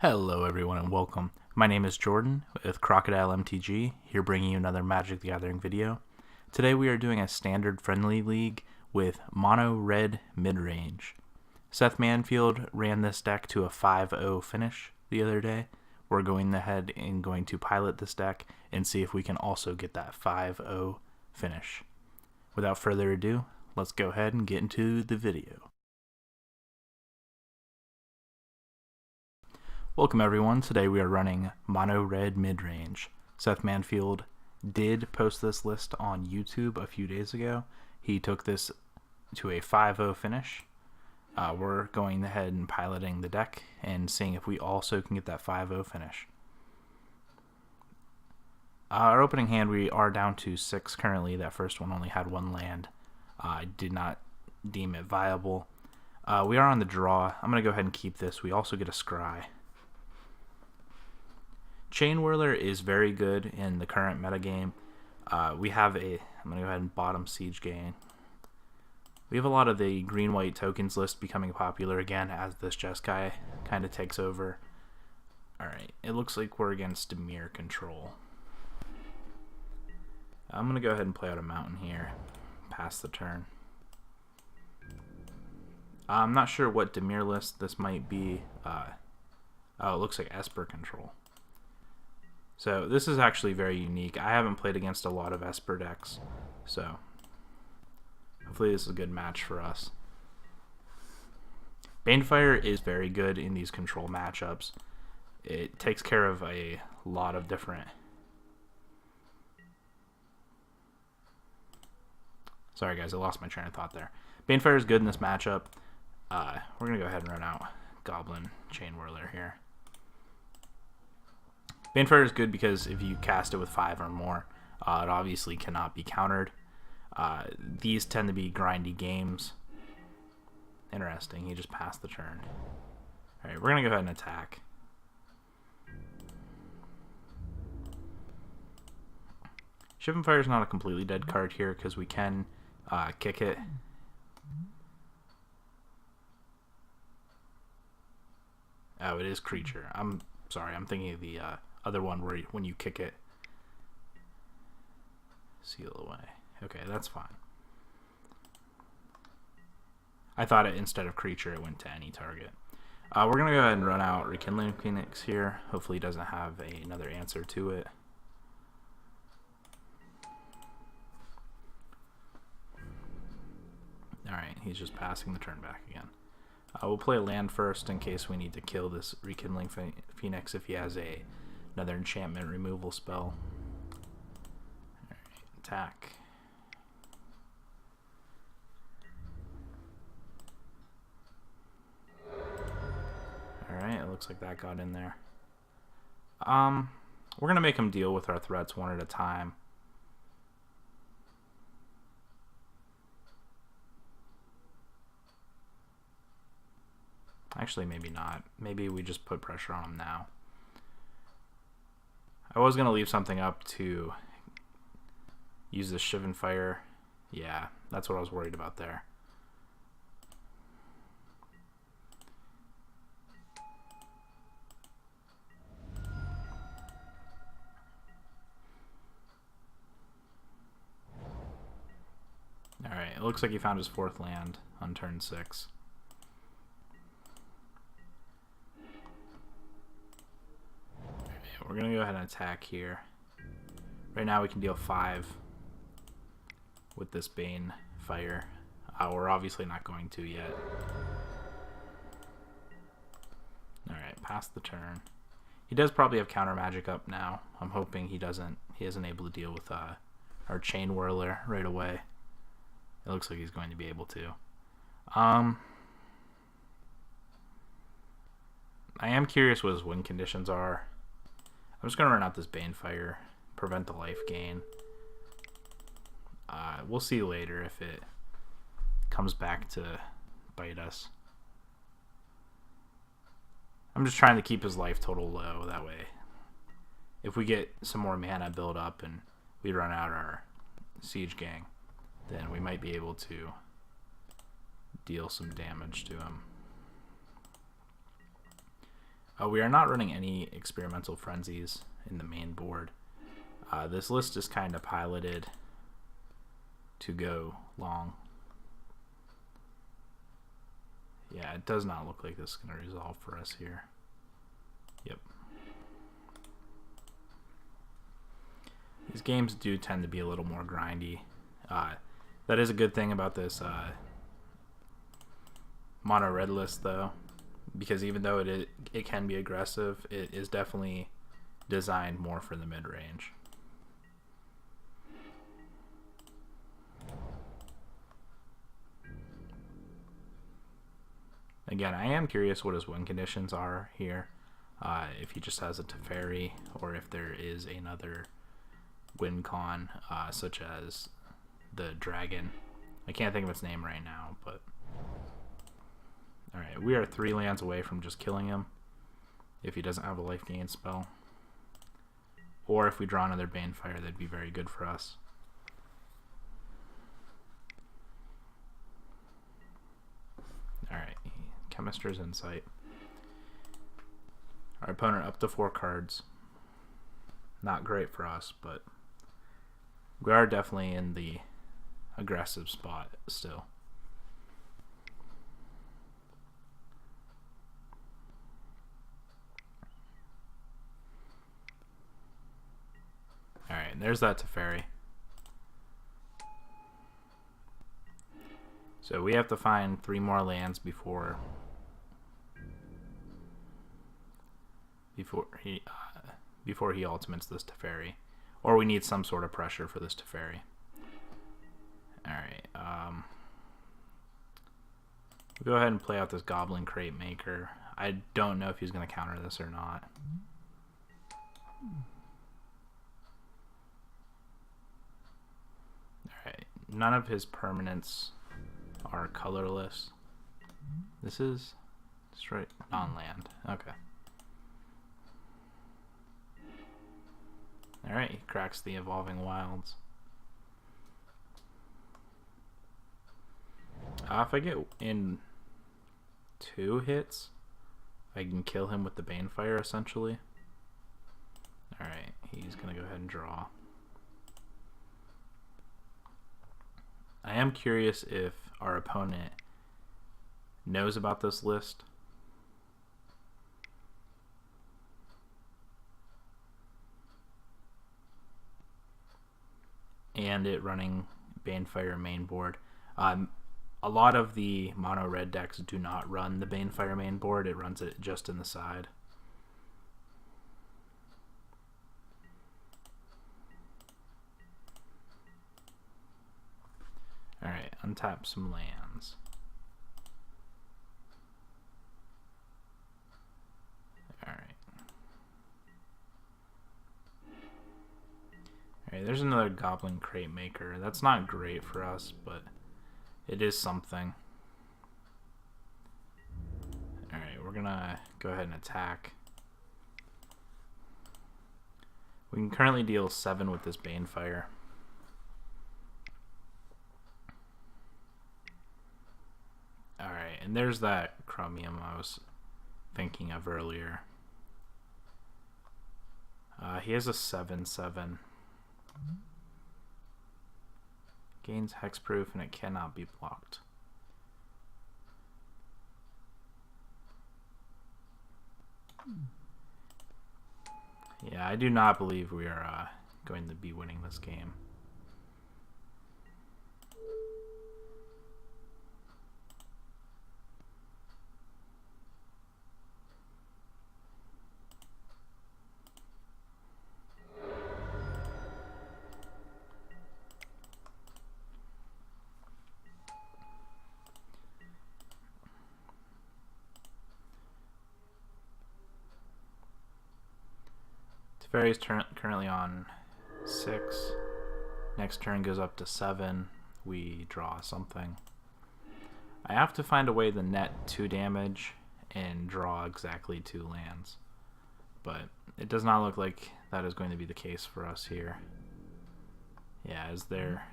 Hello everyone and welcome. My name is Jordan with Crocodile MTG, here bringing you another Magic the Gathering video. Today we are doing a standard friendly league with mono red mid-range. Seth Manfield ran this deck to a 5-0 finish the other day. We're going ahead and going to pilot this deck and see if we can also get that 5-0 finish. Without further ado, let's go ahead and get into the video. Welcome everyone. Today we are running mono red midrange. Seth Manfield did post this list on YouTube a few days ago. He took this to a 5-0 finish. We're going ahead and piloting the deck and seeing if we also can get that 5-0 finish. Our opening hand, we are down to 6 currently. That first one only had 1 land. I did not deem it viable. We are on the draw. I'm going to go ahead and keep this. We also get a scry. Chain Whirler is very good in the current metagame. I'm going to go ahead and bottom Siege Gang. We have a lot of the green-white tokens list becoming popular again as this Jeskai kind of takes over. Alright, it looks like we're against Dimir control. I'm going to go ahead and play out a mountain here, pass the turn. I'm not sure what Dimir list this might be. Oh, it looks like Esper control. So this is actually very unique. I haven't played against a lot of Esper decks, so hopefully this is a good match for us. Banefire is very good in these control matchups. It takes care of a lot of different... Sorry guys, I lost my train of thought there. Banefire is good in this matchup. We're going to go ahead and run out Goblin Chain Whirler here. Banefire is good because if you cast it with 5 or more, it obviously cannot be countered. These tend to be grindy games. Interesting, he just passed the turn. Alright, we're going to go ahead and attack. Shivan Fire is not a completely dead card here because we can kick it. Oh, it is creature. I'm sorry, I'm thinking of the other one where when you kick it, seal away. Okay, that's fine. I thought it, instead of creature, it went to any target. We're going to go ahead and run out Rekindling Phoenix here. Hopefully it doesn't have another answer to it. Alright, he's just passing the turn back again. We'll play a land first in case we need to kill this Rekindling Phoenix if he has another enchantment removal spell. Alright, attack. Alright, it looks like that got in there. We're going to make him deal with our threats one at a time. Actually, maybe not. Maybe we just put pressure on him now. I was going to leave something up to use the Shivan Fire. Yeah, that's what I was worried about there. Alright, it looks like he found his 4th land on turn 6. We're going to go ahead and attack here. Right now we can deal 5 with this Bane Fire. We're obviously not going to yet. Alright, pass the turn. He does probably have counter magic up now. I'm hoping he isn't able to deal with our Chain Whirler right away. It looks like he's going to be able to. I am curious what his win conditions are. I'm just going to run out this Banefire, prevent the life gain. We'll see later if it comes back to bite us. I'm just trying to keep his life total low, that way if we get some more mana build up and we run out our Siege Gang, then we might be able to deal some damage to him. We are not running any experimental frenzies in the main board. This list is kind of piloted to go long. Yeah, it does not look like this is going to resolve for us here. Yep. These games do tend to be a little more grindy. That is a good thing about this mono red list, though, because even though it can be aggressive, it is definitely designed more for the mid-range. Again, I am curious what his win conditions are here. If he just has a Teferi, or if there is another win con, such as the dragon. I can't think of its name right now, but alright, we are 3 lands away from just killing him if he doesn't have a life gain spell. Or if we draw another Banefire, that'd be very good for us. Alright, Chemister's Insight. Our opponent up to 4 cards. Not great for us, but we are definitely in the aggressive spot still. Alright, there's that Teferi. So we have to find 3 more lands before he ultimates this Teferi. Or we need some sort of pressure for this Teferi. Alright, we'll go ahead and play out this Goblin Crate Maker. I don't know if he's going to counter this or not. Alright, none of his permanents are colorless. This is straight non-land. Okay. Alright, he cracks the Evolving Wilds. If I get in 2 hits, I can kill him with the Banefire, essentially. Alright, he's going to go ahead and draw. I am curious if our opponent knows about this list. And it running Banefire main board. A lot of the mono red decks do not run the Banefire main board. It runs it just in the side. Alright, untap some lands. Alright. Alright, there's another Goblin Crate Maker. That's not great for us, but it is something. Alright, we're gonna go ahead and attack. We can currently deal 7 with this Banefire. Alright, and there's that Chromium I was thinking of earlier. He has a 7/7. Gains hexproof and it cannot be blocked. Yeah, I do not believe we are going to be winning this game. Teferi's currently on 6. Next turn goes up to 7. We draw something. I have to find a way to net 2 damage and draw exactly 2 lands. But it does not look like that is going to be the case for us here. Yeah, as there...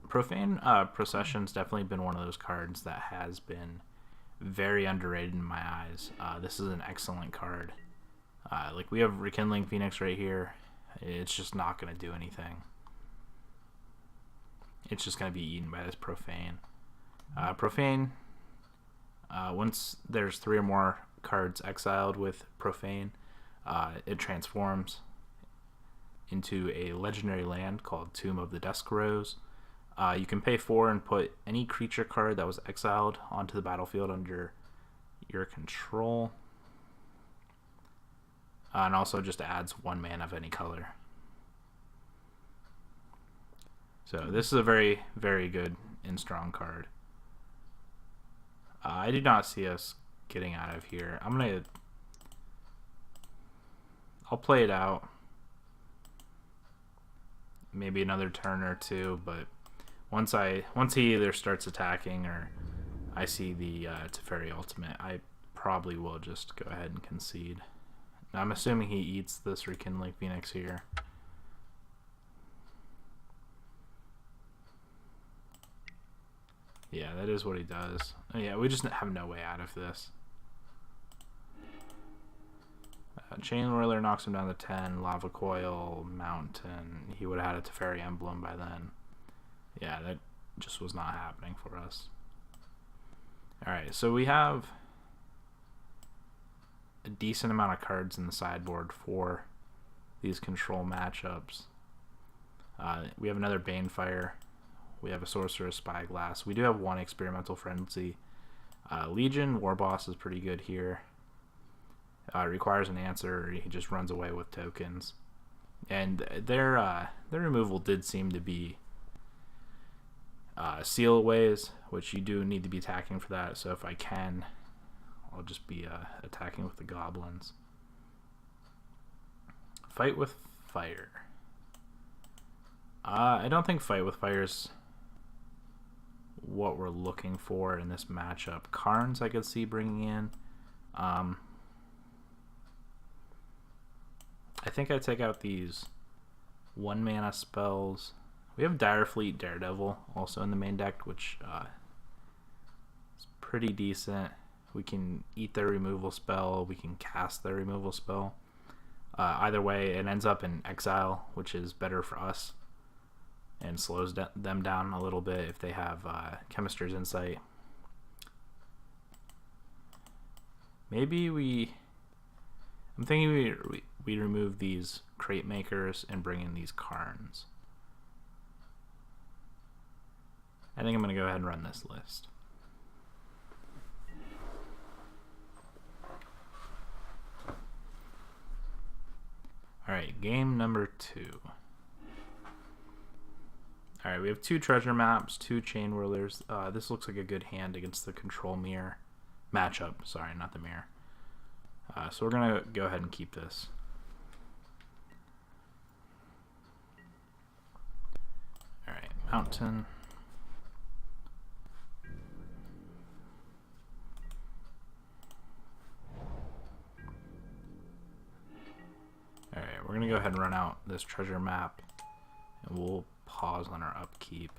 Profane Procession's definitely been one of those cards that has been very underrated in my eyes. This is an excellent card. Like, we have Rekindling Phoenix right here. It's just not going to do anything. It's just going to be eaten by this Profane. Profane, once there's 3 or more cards exiled with Profane, it transforms into a legendary land called Tomb of the Dusk Rose. You can pay 4 and put any creature card that was exiled onto the battlefield under your control. And also just adds 1 mana of any color. So this is a very, very good and strong card. I do not see us getting out of here. I'll play it out. Maybe another turn or 2, but once he either starts attacking or I see the Teferi Ultimate, I probably will just go ahead and concede. Now, I'm assuming he eats this Rekindling Phoenix here. Yeah, that is what he does. Yeah, we just have no way out of this. Chain Whirler knocks him down to 10. Lava Coil, Mountain. He would have had a Teferi Emblem by then. Yeah, that just was not happening for us. Alright, so we have a decent amount of cards in the sideboard for these control matchups. We have another Banefire. We have a Sorcerer's Spyglass. We do have 1 Experimental Frenzy. Legion, Warboss is pretty good here. Requires an answer. He just runs away with tokens. And their removal did seem to be Seal Aways, which you do need to be attacking for that. So if I can, I'll just be attacking with the goblins. Fight with Fire. I don't think Fight with Fire is what we're looking for in this matchup. Karns I could see bringing in. I think I take out these 1 mana spells. We have Direfleet Daredevil also in the main deck, which is pretty decent. We can eat their removal spell. We can cast their removal spell. Either way, it ends up in exile, which is better for us and slows them down a little bit if they have Chemist's Insight. Maybe I'm thinking we remove these Crate Makers and bring in these Karns. I think I'm going to go ahead and run this list. Alright, game number 2. Alright, we have 2 treasure maps, 2 chain whirlers. This looks like a good hand against the control mirror matchup. Sorry, not the mirror. So we're going to go ahead and keep this. Alright, Mountain. Alright, we're going to go ahead and run out this treasure map, and we'll pause on our upkeep.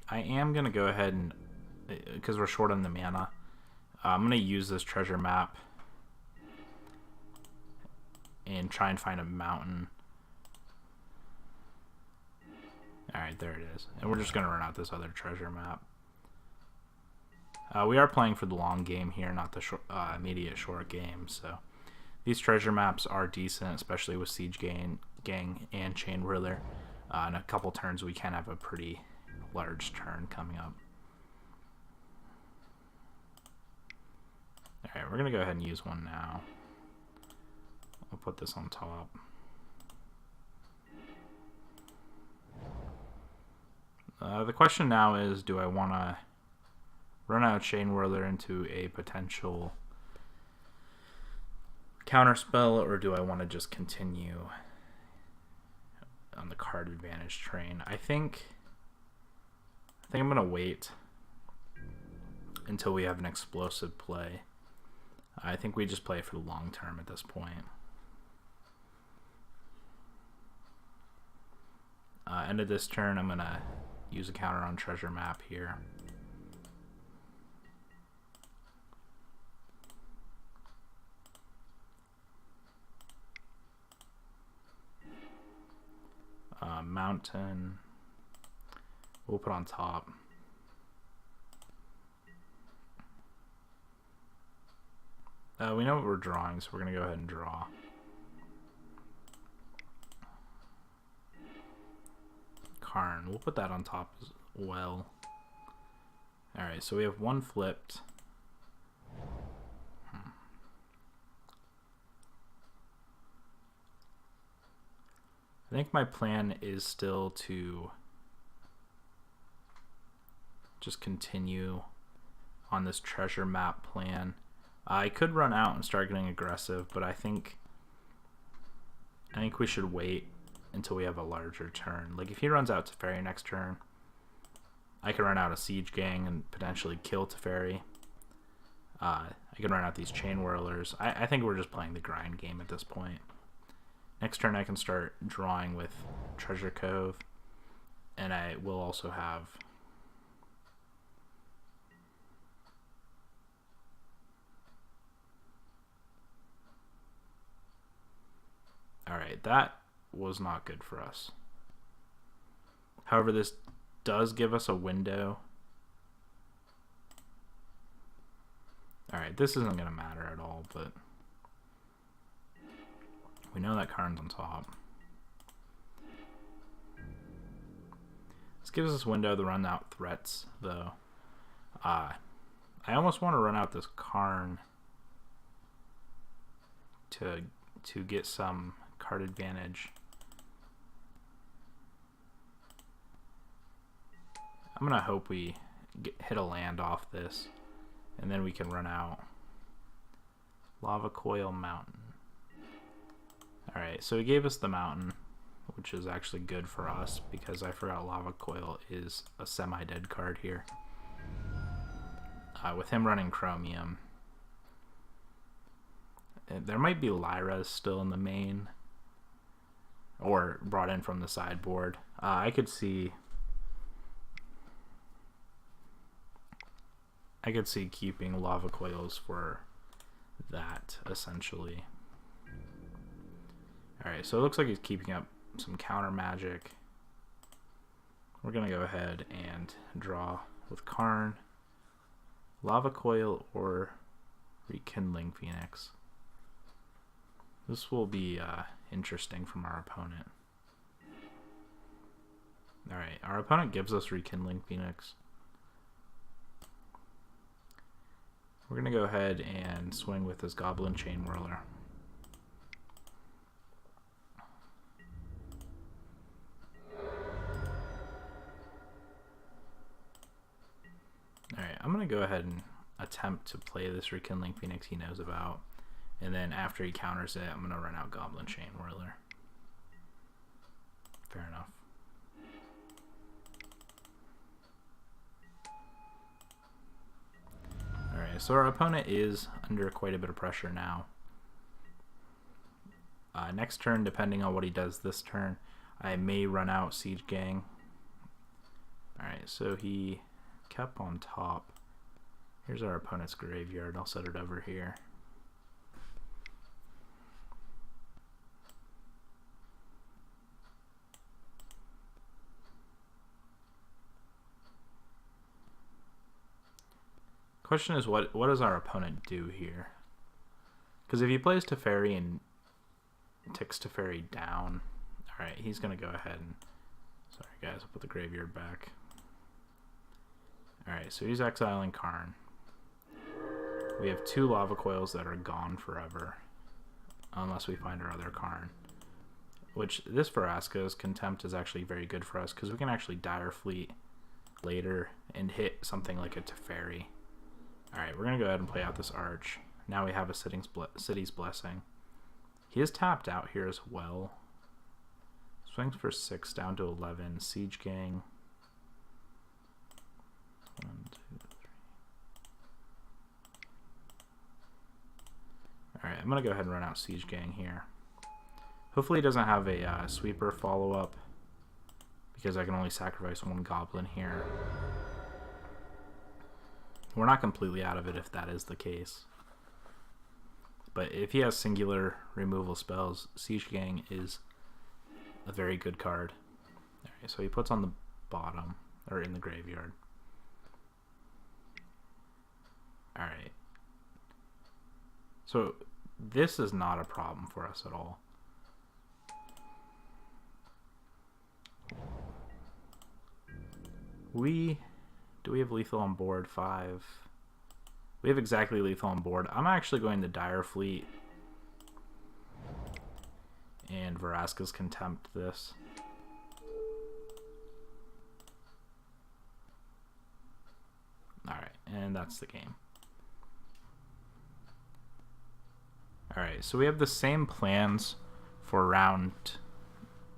I am going to go ahead and, because we're short on the mana, I'm going to use this treasure map and try and find a mountain. Alright, there it is. And we're just going to run out this other treasure map. We are playing for the long game here, not the immediate short game. So these treasure maps are decent, especially with Siege Gang and Chain Whirler. In a couple turns, we can have a pretty large turn coming up. Alright, we're going to go ahead and use one now. I'll put this on top. The question now is, do I want to run out Chain Whirler into a potential counterspell, or do I want to just continue on the card advantage train? I think I'm going to wait until we have an explosive play. I think we just play for the long term at this point. End of this turn, I'm gonna use a counter on treasure map here. Mountain, we'll put on top. We know what we're drawing, so we're gonna go ahead and draw. Karn, we'll put that on top as well. Alright, so we have one flipped. I think my plan is still to just continue on this treasure map plan. I could run out and start getting aggressive, but I think we should wait until we have a larger turn. Like if he runs out Teferi next turn, I could run out a Siege Gang and potentially kill Teferi. I could run out these Chain Whirlers. I think we're just playing the grind game at this point. Next turn I can start drawing with Treasure Cove, and I will also have Alright, that was not good for us. However, this does give us a window. Alright, this isn't going to matter at all, but we know that Karn's on top. This gives us a window to run out threats, though. I almost want to run out this Karn to get some card advantage. I'm gonna hope we hit a land off this, and then we can run out Lava Coil Mountain. Alright, so he gave us the mountain, which is actually good for us because I forgot Lava Coil is a semi-dead card here. With him running Chromium, there might be Lyras still in the main, or brought in from the sideboard. I could see keeping Lava Coils for that, essentially. Alright, so it looks like he's keeping up some counter magic. We're going to go ahead and draw with Karn, Lava Coil, or Rekindling Phoenix. This will be interesting from our opponent. Alright, our opponent gives us Rekindling Phoenix. We're going to go ahead and swing with this Goblin Chain Whirler. Alright, I'm going to go ahead and attempt to play this Rekindling Phoenix he knows about. And then after he counters it, I'm going to run out Goblin Chain Whirler. Fair enough. Alright, so our opponent is under quite a bit of pressure now. Next turn, depending on what he does this turn, I may run out Siege Gang. Alright, so he kept on top. Here's our opponent's graveyard. I'll set it over here. Question is, what does our opponent do here? Because if he plays Teferi and ticks Teferi down, alright, he's going to go ahead and... Sorry guys, I'll put the graveyard back. Alright, so he's exiling Karn. We have two Lava Coils that are gone forever, unless we find our other Karn. Which, this Vraska's Contempt is actually very good for us, because we can actually Dire Fleet later and hit something like a Teferi. Alright, we're going to go ahead and play out this Arch. Now we have a City's Blessing. He is tapped out here as well. Swings for 6 down to 11. Siege Gang. 1, 2, 3. Alright, I'm going to go ahead and run out Siege Gang here. Hopefully he doesn't have a sweeper follow-up. because I can only sacrifice one goblin here. We're not completely out of it if that is the case. But if he has singular removal spells, Siege Gang is a very good card. Alright, so he puts on the bottom, or in the graveyard. Alright. So this is not a problem for us at all. Do we have lethal on board? 5. We have exactly lethal on board. I'm actually going to Dire Fleet and Vraska's Contempt this. Alright, and that's the game. Alright, so we have the same plans for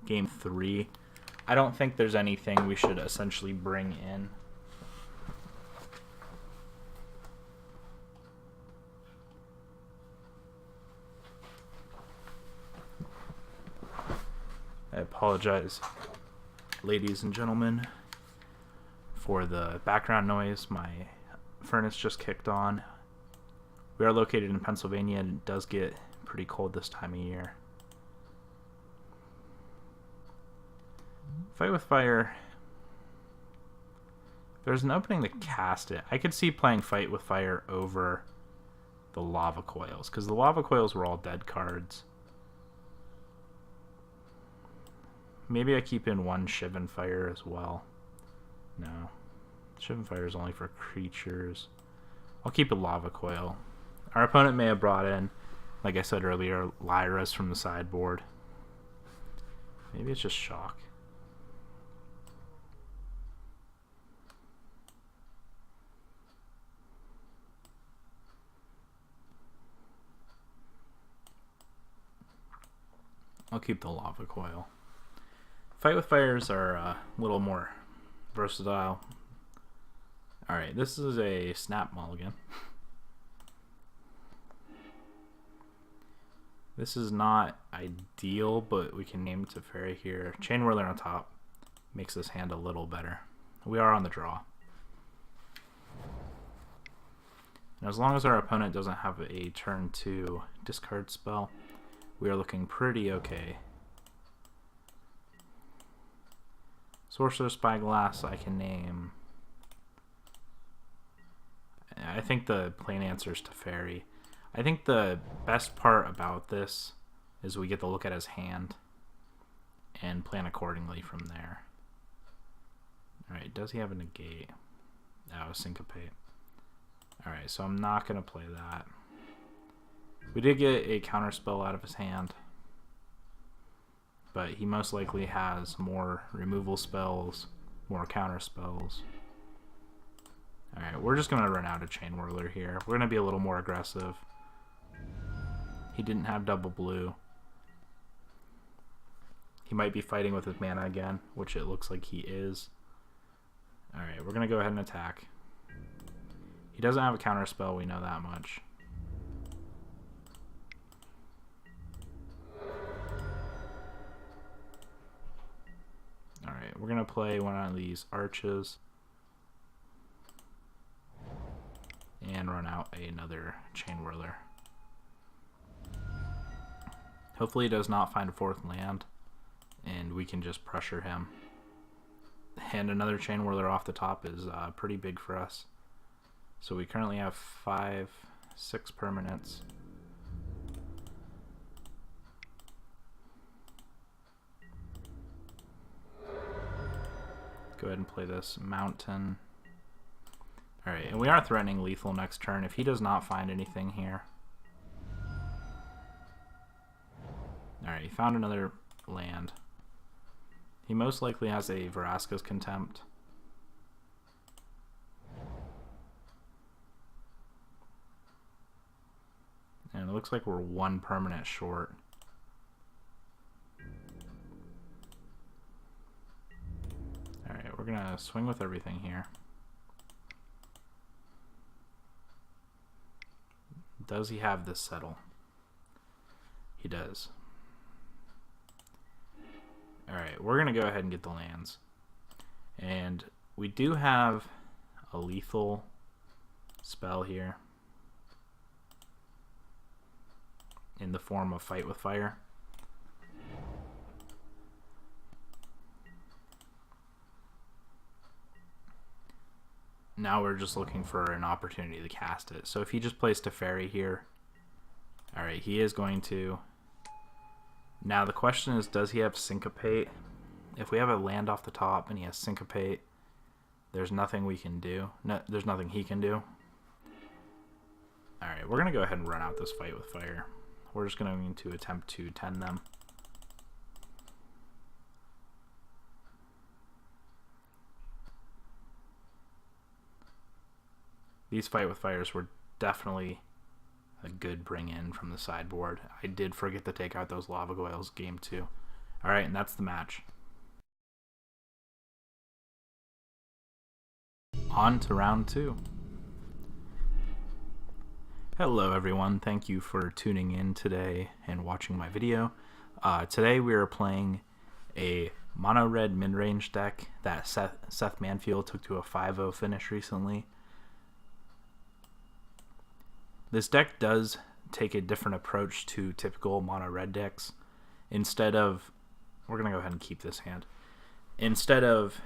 game 3. I don't think there's anything we should essentially bring in. I apologize, ladies and gentlemen, for the background noise. My furnace just kicked on. We are located in Pennsylvania, and it does get pretty cold this time of year. Fight with Fire. There's an opening to cast it. I could see playing Fight with Fire over the Lava Coils, because the Lava Coils were all dead cards. Maybe I keep in one Shivan Fire as well. No. Shivan Fire is only for creatures. I'll keep a Lava Coil. Our opponent may have brought in, like I said earlier, Lyras from the sideboard. Maybe it's just Shock. I'll keep the Lava Coil. Fight with Fires are a little more versatile. Alright, this is a Snap Mulligan. This is not ideal, but we can name Teferi here. Chain Whirler on top makes this hand a little better. We are on the draw. And as long as our opponent doesn't have a turn 2 discard spell, we are looking pretty okay. Sorcerer Spyglass I can name. I think the plain answer is Teferi. I think the best part about this is we get to look at his hand and plan accordingly from there. Alright, does he have a negate? Oh, Syncopate. Alright, so I'm not going to play that. We did get a counterspell out of his hand, but he most likely has more removal spells, more counter spells. Alright, we're just going to run out of Chain Whirler here. We're going to be a little more aggressive. He didn't have double blue. He might be fighting with his mana again, which it looks like he is. Alright, we're going to go ahead and attack. He doesn't have a counter spell, we know that much. Alright, we're going to play one of these arches and run out another Chain Whirler. Hopefully he does not find a 4th land and we can just pressure him. And another Chain Whirler off the top is pretty big for us. So we currently have 6 permanents. Go ahead and play this Mountain. Alright, and we are threatening lethal next turn if he does not find anything here. Alright, he found another land. He most likely has a Vraska's Contempt. And it looks like we're 1 permanent short. Alright, we're gonna swing with everything here. Does he have this settle? He does. Alright, we're gonna go ahead and get the lands. And we do have a lethal spell here in the form of Fight with Fire. Now we're just looking for an opportunity to cast it. So if he just plays Teferi here, alright, he is going to. Now the question is, does he have Syncopate? If we have a land off the top and he has Syncopate, there's nothing we can do. No, there's nothing he can do. Alright, we're going to go ahead and run out this Fight with Fire. We're just going to attempt to 10 them. These Fight with Fires were definitely a good bring in from the sideboard. I did forget to take out those Lava Goyles game 2. Alright, and that's the match. On to round 2. Hello everyone, thank you for tuning in today and watching my video. Today we are playing a mono red mid-range deck that Seth Manfield took to a 5-0 finish recently. This deck does take a different approach to typical mono red decks. Instead of, we're going to go ahead and keep this hand. Instead of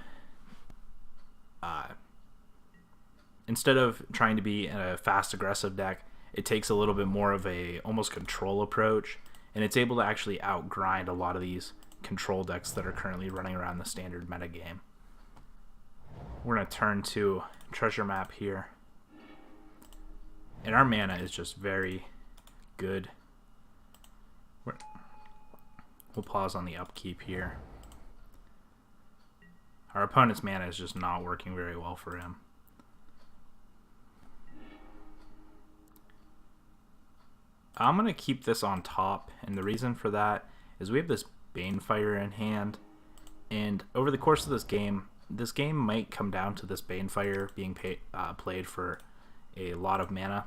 trying to be a fast aggressive deck, it takes a little bit more of a almost control approach, and it's able to actually outgrind a lot of these control decks that are currently running around the standard meta game. We're going to turn to Treasure Map here. And our mana is just very good. We'll pause on the upkeep here. Our opponent's mana is just not working very well for him. I'm going to keep this on top, and the reason for that is we have this Banefire in hand, and over the course of this game might come down to this Banefire being played for a lot of mana,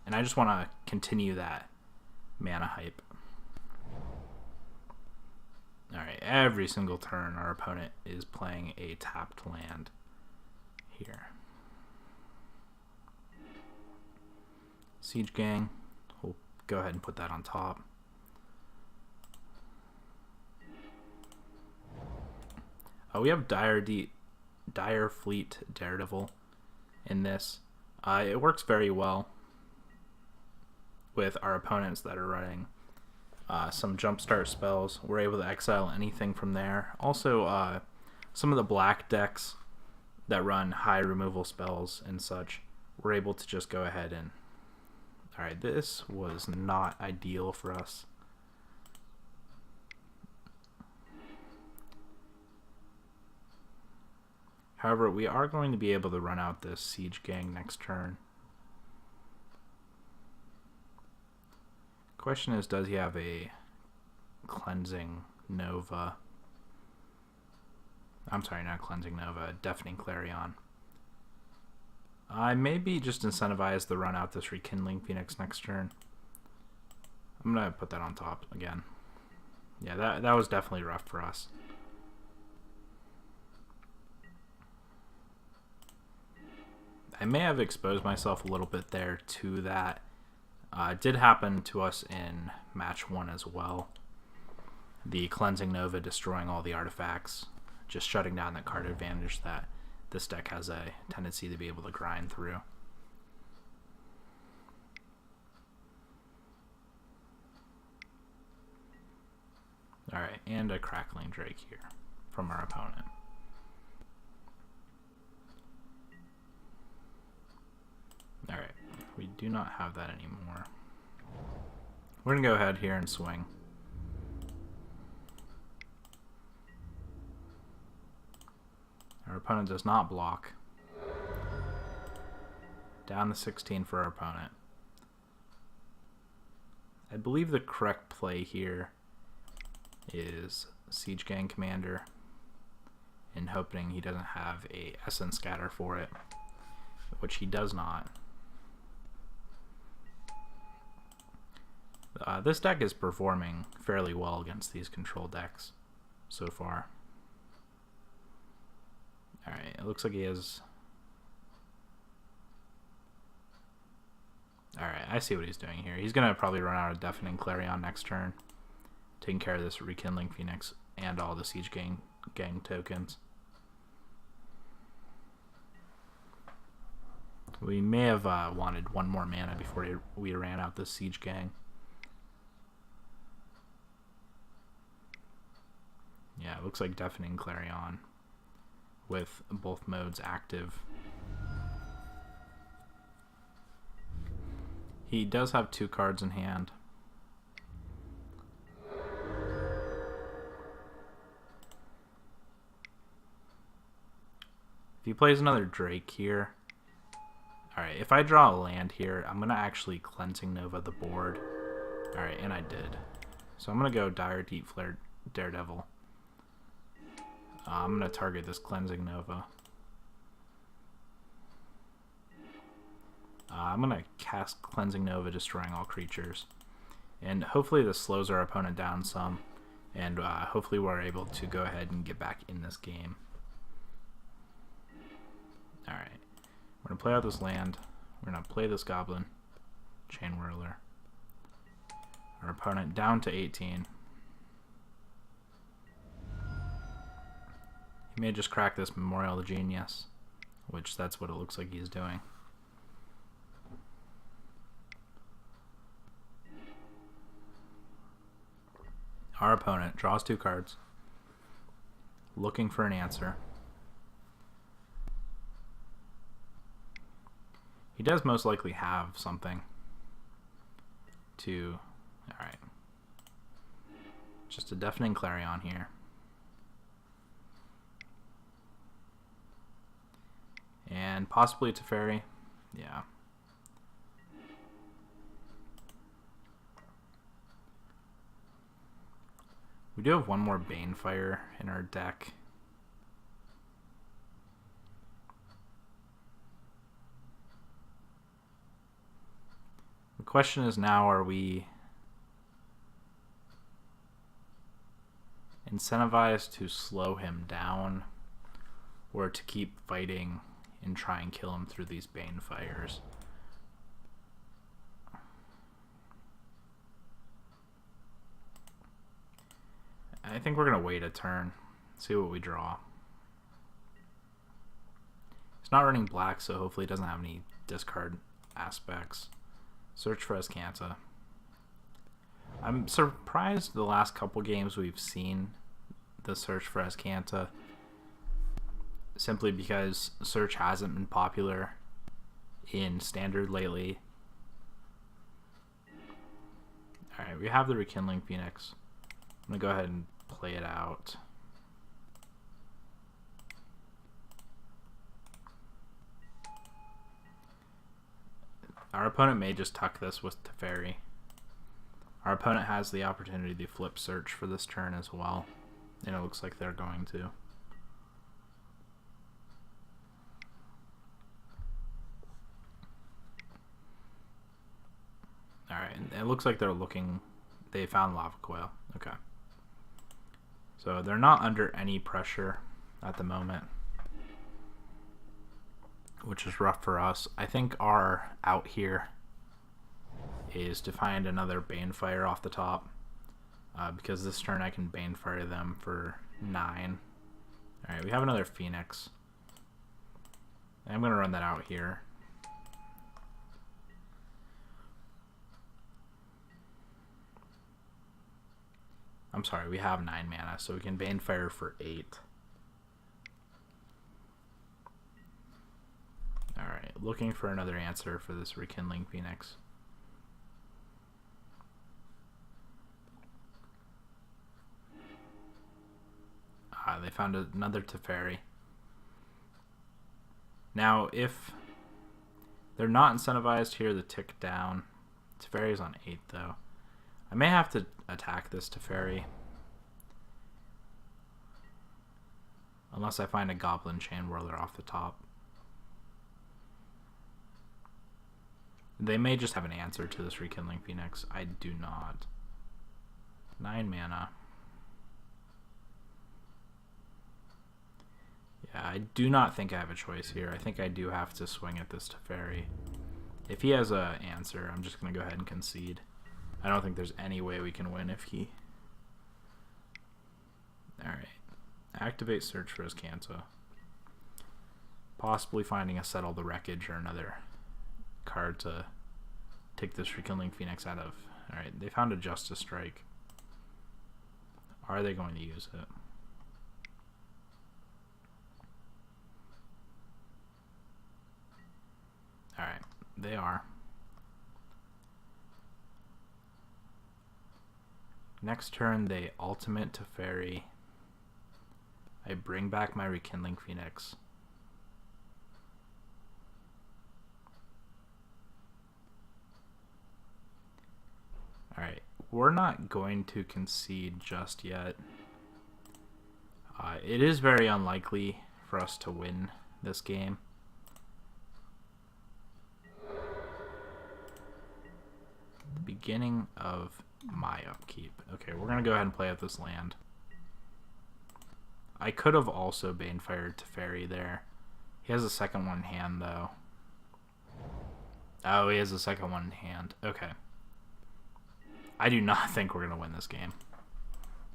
and I just want to continue that mana hype. Alright, every single turn our opponent is playing a tapped land here. Siege Gang, we'll go ahead and put that on top. We have Dire Fleet Daredevil in this. It works very well with our opponents that are running some jumpstart spells. We're able to exile anything from there. Also, some of the black decks that run high removal spells and such, we're able to just go ahead and... Alright, this was not ideal for us. However, we are going to be able to run out this Siege Gang next turn. Question is, does he have a Cleansing Nova? I'm sorry, not Cleansing Nova, Deafening Clarion. I may be just incentivized to run out this Rekindling Phoenix next turn. I'm going to put that on top again. Yeah, that was definitely rough for us. I may have exposed myself a little bit there to that. It did happen to us in match 1 as well. The Cleansing Nova destroying all the artifacts, just shutting down that card advantage that this deck has a tendency to be able to grind through. Alright, and a Crackling Drake here from our opponent. Alright, we do not have that anymore. We're going to go ahead here and swing. Our opponent does not block. Down to 16 for our opponent. I believe the correct play here is Siege Gang Commander, and hoping he doesn't have a Essence Scatter for it, which he does not. This deck is performing fairly well against these control decks so far. Alright, it looks like he has... Alright, I see what he's doing here. He's going to probably run out of Deafening Clarion next turn, taking care of this Rekindling Phoenix and all the Siege Gang tokens. We may have wanted one more mana before we ran out this Siege Gang. Yeah, it looks like Deafening Clarion with both modes active. He does have 2 cards in hand. If he plays another Drake here... Alright, if I draw a land here, I'm going to actually Cleansing Nova the board. Alright, and I did. So I'm going to go Dire Deep Flare Daredevil. I'm going to target this Cleansing Nova. I'm going to cast Cleansing Nova, destroying all creatures. And hopefully this slows our opponent down some. And hopefully we're able to go ahead and get back in this game. Alright. We're going to play out this land. We're going to play this Goblin. Chain Whirler. Our opponent down to 18. He may just crack this Memorial of Genius, which that's what it looks like he's doing. Our opponent draws 2 cards, looking for an answer. He does most likely have something to... Alright. Just a Deafening Clarion here. And possibly Teferi. Yeah. We do have one more Banefire in our deck. The question is now, are we incentivized to slow him down or to keep fighting and try and kill him through these Banefires? I think we're going to wait a turn, see what we draw. He's not running black, so hopefully he doesn't have any discard aspects. Search for Azcanta. I'm surprised the last couple games we've seen the Search for Azcanta, simply because Search hasn't been popular in Standard lately. Alright, we have the Rekindling Phoenix. I'm going to go ahead and play it out. Our opponent may just tuck this with Teferi. Our opponent has the opportunity to flip Search for this turn as well, and it looks like they're going to. Alright, it looks like they're looking... They found Lava Coil. Okay. So they're not under any pressure at the moment, which is rough for us. I think our out here is to find another Banefire off the top, because this turn I can Banefire them for 9. Alright, we have another Phoenix. I'm going to run that out here. I'm sorry, we have 9 mana, so we can Banefire for 8. Alright, looking for another answer for this Rekindling Phoenix. They found another Teferi. Now, if they're not incentivized here to tick down, Teferi's on 8 though. I may have to attack this Teferi, unless I find a Goblin Chain Whirler off the top. They may just have an answer to this Rekindling Phoenix. I do not. 9 mana. Yeah, I do not think I have a choice here. I think I do have to swing at this Teferi. If he has a answer, I'm just going to go ahead and concede. I don't think there's any way we can win if he... Alright. Activate search for his Kanto. Possibly finding a Settle the Wreckage or another card to take this Rekindling Phoenix out of. Alright, they found a Justice Strike. Are they going to use it? Alright, they are. Next turn, they ultimate Teferi. I bring back my Rekindling Phoenix. Alright, we're not going to concede just yet. It is very unlikely for us to win this game. The beginning of my upkeep. Okay, we're going to go ahead and play out this land. I could have also Banefired Teferi there. He has a second one in hand, though. Oh, he has a second one in hand. Okay. I do not think we're going to win this game.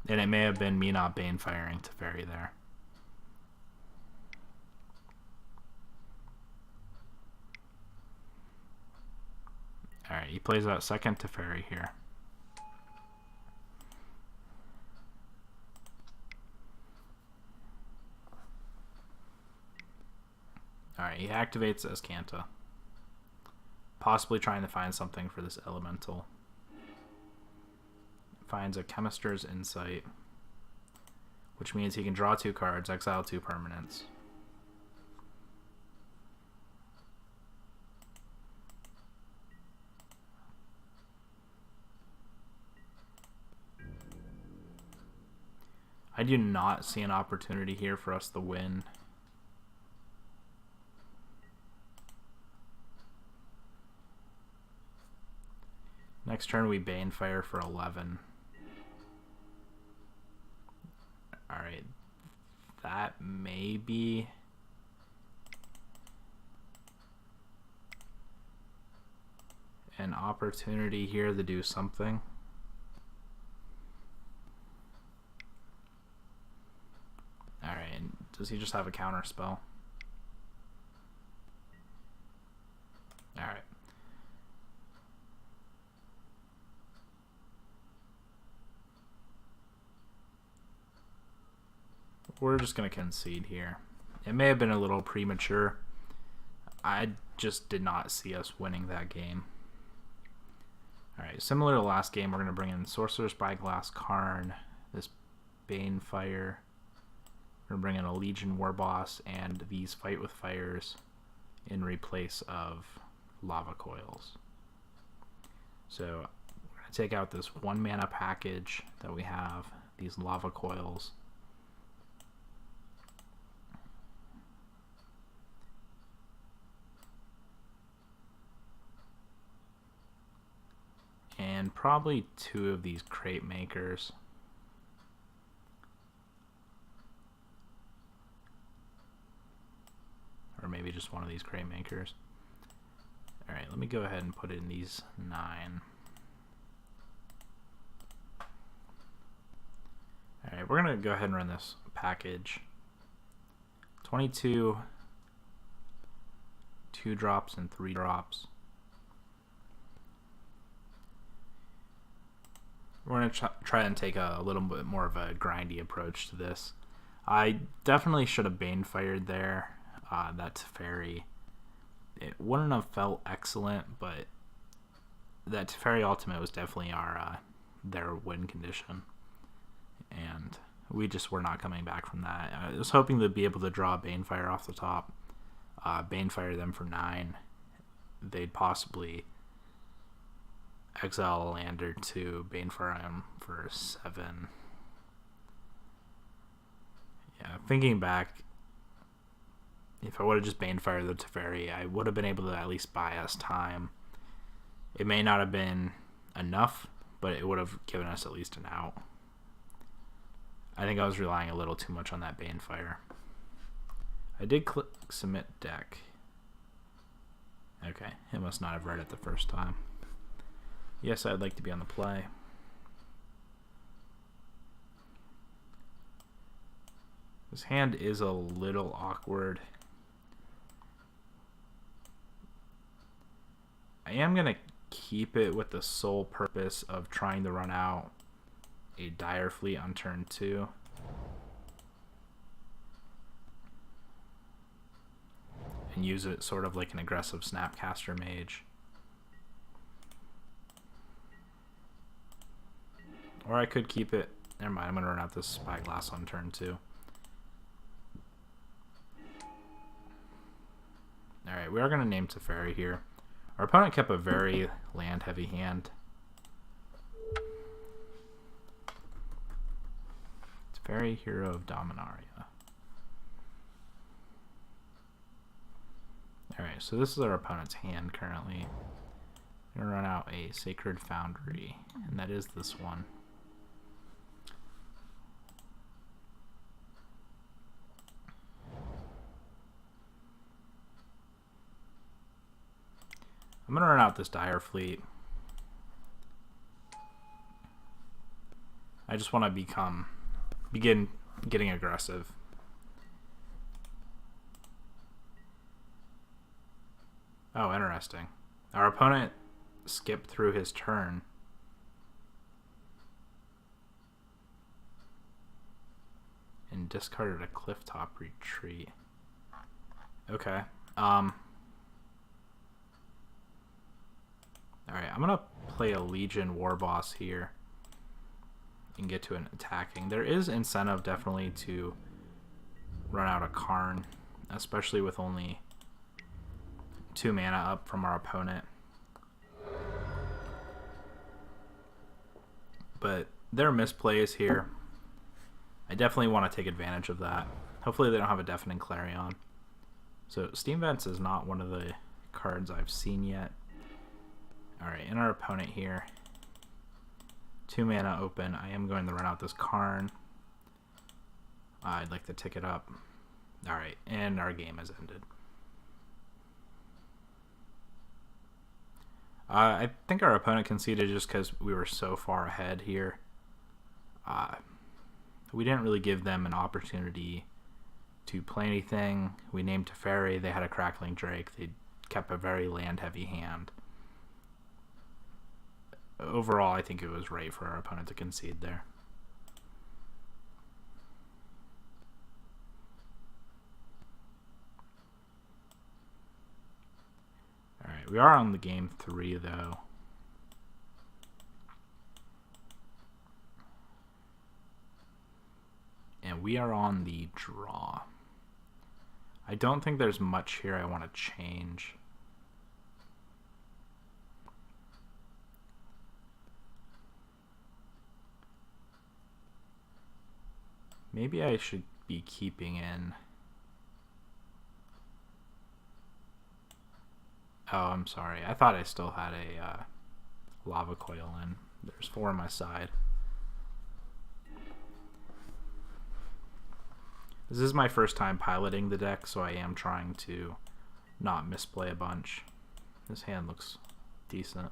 And it may have been me not Banefiring Teferi there. Alright, he plays out second Teferi here. Alright, he activates Azcanta. Possibly trying to find something for this elemental. Finds a Chemister's Insight, which means he can draw 2 cards, exile 2 permanents. I do not see an opportunity here for us to win. Next turn we Banefire for 11. Alright, that may be an opportunity here to do something. Alright, does he just have a counter spell? Alright. We're just going to concede here. It may have been a little premature. I just did not see us winning that game. Alright, similar to last game, we're going to bring in Sorcerer's Spyglass Karn, this Banefire. We're going to bring in a Legion Warboss and these Fight with Fires in replace of Lava Coils. So we're going to take out this 1 mana package that we have, these Lava Coils. And probably 2 of these Crate Makers. Or maybe just one of these Crate Makers. Alright, let me go ahead and put in these 9. Alright, we're going to go ahead and run this package. 22, 2 drops and 3 drops. We're going to try and take a little bit more of a grindy approach to this. I definitely should have Banefired there. That Teferi, it wouldn't have felt excellent, but that Teferi Ultimate was definitely their win condition. And we just were not coming back from that. I was hoping to be able to draw Banefire off the top. Banefire them for 9. They'd possibly exile a land or 2, Banefire them for 7. Yeah, thinking back, if I would have just Banefired the Teferi, I would have been able to at least buy us time. It may not have been enough, but it would have given us at least an out. I think I was relying a little too much on that Banefire. I did click submit deck. Okay, it must not have read it the first time. Yes, I'd like to be on the play. This hand is a little awkward. I am going to keep it with the sole purpose of trying to run out a Dire Fleet on turn 2. And use it sort of like an aggressive Snapcaster Mage. Or I could keep it. Never mind, I'm going to run out this Spyglass on turn 2. Alright, we are going to name Teferi here. Our opponent kept a very land-heavy hand. Teferi, Hero of Dominaria. Alright, so this is our opponent's hand currently. We're going to run out a Sacred Foundry, and that is this one. I'm going to run out this Dire Fleet. I just want to begin getting aggressive. Oh, interesting. Our opponent skipped through his turn. And discarded a Clifftop Retreat. Okay. Alright, I'm going to play a Legion Warboss here and get to an attacking. There is incentive definitely to run out a Karn, especially with only 2 mana up from our opponent. But there are misplays here. I definitely want to take advantage of that. Hopefully they don't have a Deafening Clarion. So Steam Vents is not one of the cards I've seen yet. Alright, and our opponent here, 2 mana open. I am going to run out this Karn. I'd like to tick it up. Alright, and our game has ended. I think our opponent conceded just because we were so far ahead here. We didn't really give them an opportunity to play anything. We named Teferi, they had a Crackling Drake, they kept a very land-heavy hand. Overall, I think it was right for our opponent to concede there. Alright, we are on the game 3 though. And we are on the draw. I don't think there's much here I want to change. Maybe I should be keeping in... Oh, I'm sorry. I thought I still had a Lava Coil in. There's 4 on my side. This is my first time piloting the deck, so I am trying to not misplay a bunch. This hand looks decent.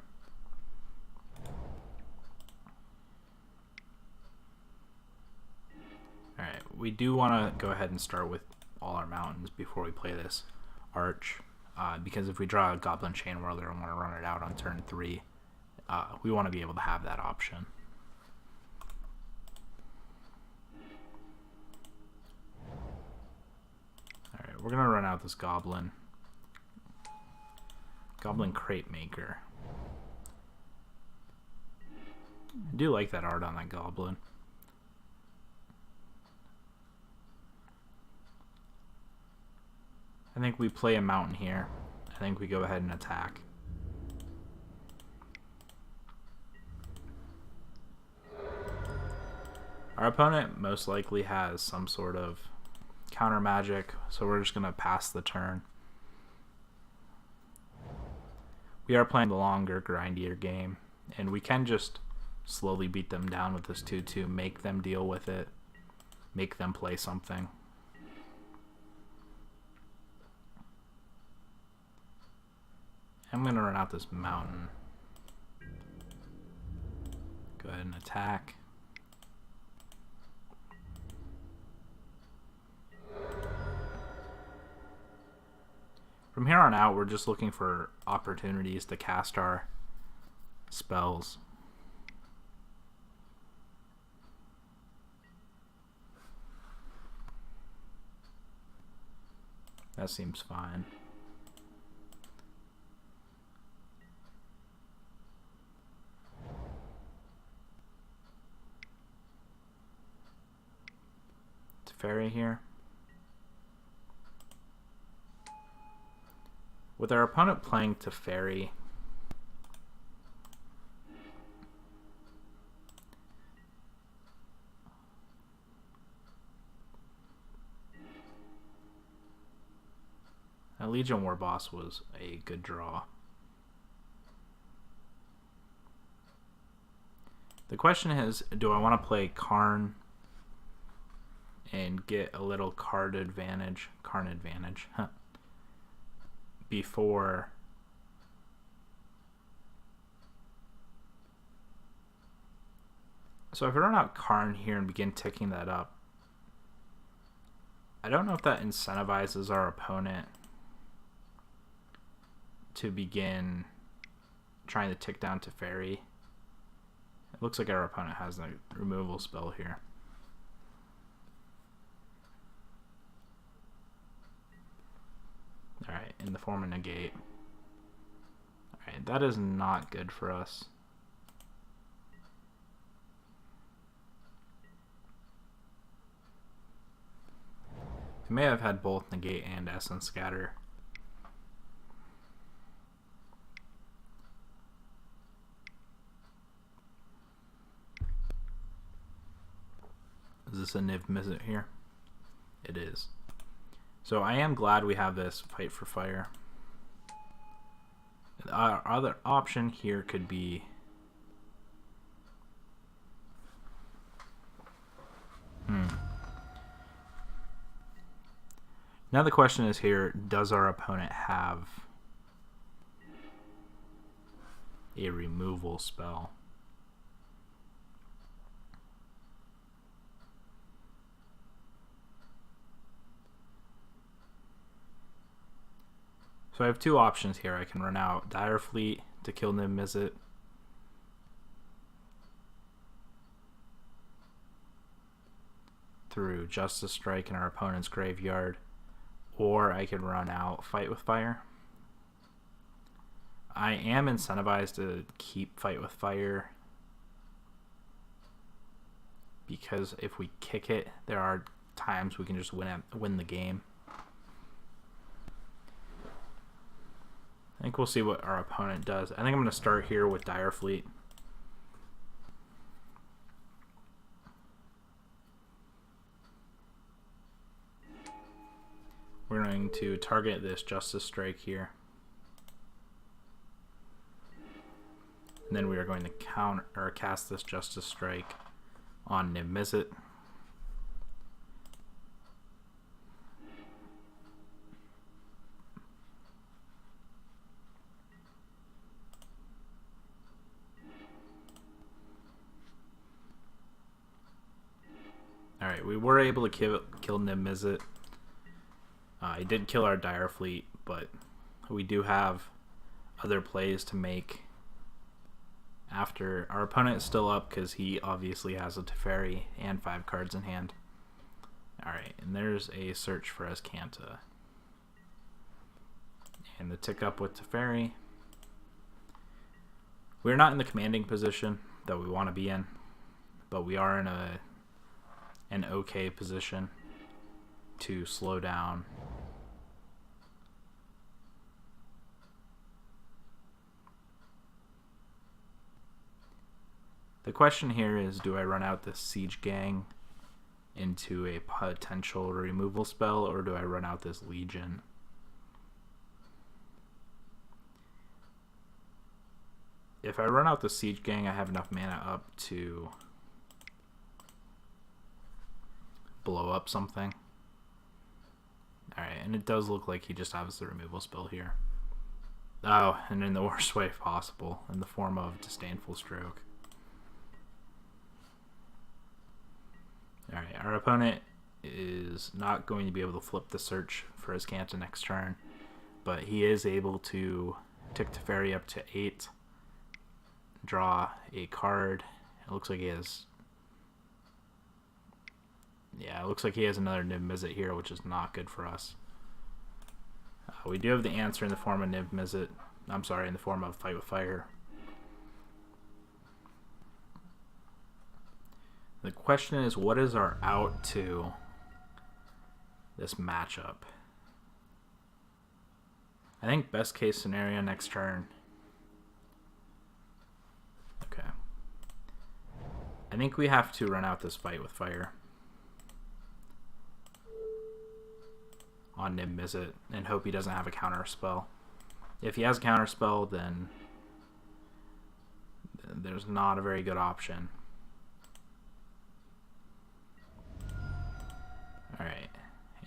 Alright, we do want to go ahead and start with all our mountains before we play this Arch, because if we draw a Goblin Chain Whirler and want to run it out on turn 3, we want to be able to have that option. Alright, we're going to run out this Goblin Crate Maker. I do like that art on that Goblin. I think we play a mountain here. I think we go ahead and attack. Our opponent most likely has some sort of counter magic, so we're just going to pass the turn. We are playing the longer, grindier game, and we can just slowly beat them down with this 2-2, make them deal with it, make them play something. I'm going to run out this mountain. Go ahead and attack. From here on out, we're just looking for opportunities to cast our spells. That seems fine. Teferi here. With our opponent playing Teferi, that Legion War Boss was a good draw. The question is, do I want to play Karn and get a little Karn advantage, before so if I run out Karn here and begin ticking that up, I don't know if that incentivizes our opponent to begin trying to tick down Teferi. It looks like our opponent has a removal spell here. Alright, in the form of negate. Alright, that is not good for us. We may have had both negate and essence scatter. Is this a Niv Mizzet here? It is. So I am glad we have this fight for fire. Our other option here could be Now the question is here, does our opponent have a removal spell? So I have two options here. I can run out Dire Fleet to kill Niv Mizzet, through Justice Strike in our opponent's graveyard, or I could run out Fight with Fire. I am incentivized to keep Fight with Fire because if we kick it, there are times we can just win the game. I think we'll see what our opponent does. I think I'm going to start here with Dire Fleet. We're going to target this Justice Strike here. And then we are going to cast this Justice Strike on Niv Mizzet. Alright, we were able to kill Niv Mizzet. He did kill our Dire Fleet, but we do have other plays to make after. Our opponent is still up because he obviously has a Teferi and 5 cards in hand. Alright, and there's a search for Azcanta. And the tick up with Teferi. We're not in the commanding position that we want to be in, but we are in an okay position to slow down. The question here is, do I run out this Siege Gang into a potential removal spell, or do I run out this Legion? If I run out the Siege Gang, I have enough mana up to blow up something. Alright, and it does look like he just has the removal spell here. Oh, and in the worst way possible, in the form of Disdainful Stroke. Alright, our opponent is not going to be able to flip the search for his Canto next turn, but he is able to tick Teferi up to 8, draw a card. It looks like he has... Yeah, it looks like he has another Niv Mizzet here, which is not good for us. We do have the answer in the form of Niv Mizzet. I'm sorry, in the form of Fight with Fire. The question is, what is our out to this matchup? I think best case scenario next turn. Okay. I think we have to run out this Fight with Fire on Niv Mizzet and hope he doesn't have a counter spell. If he has a counter spell, then there's not a very good option. Alright,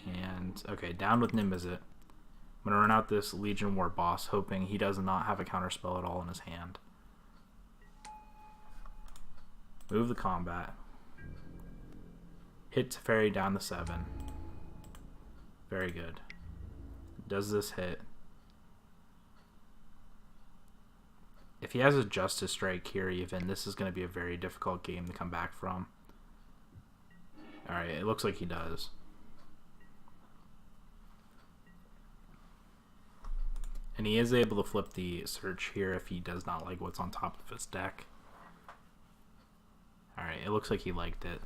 and okay, down with Niv Mizzet. I'm going to run out this Legion War Boss, hoping he does not have a counter spell at all in his hand. Move the combat. Hit Teferi down the 7. Very good. Does this hit? If he has a Justice Strike here even, this is going to be a very difficult game to come back from. Alright, it looks like he does. And he is able to flip the search here if he does not like what's on top of his deck. Alright, it looks like he liked it,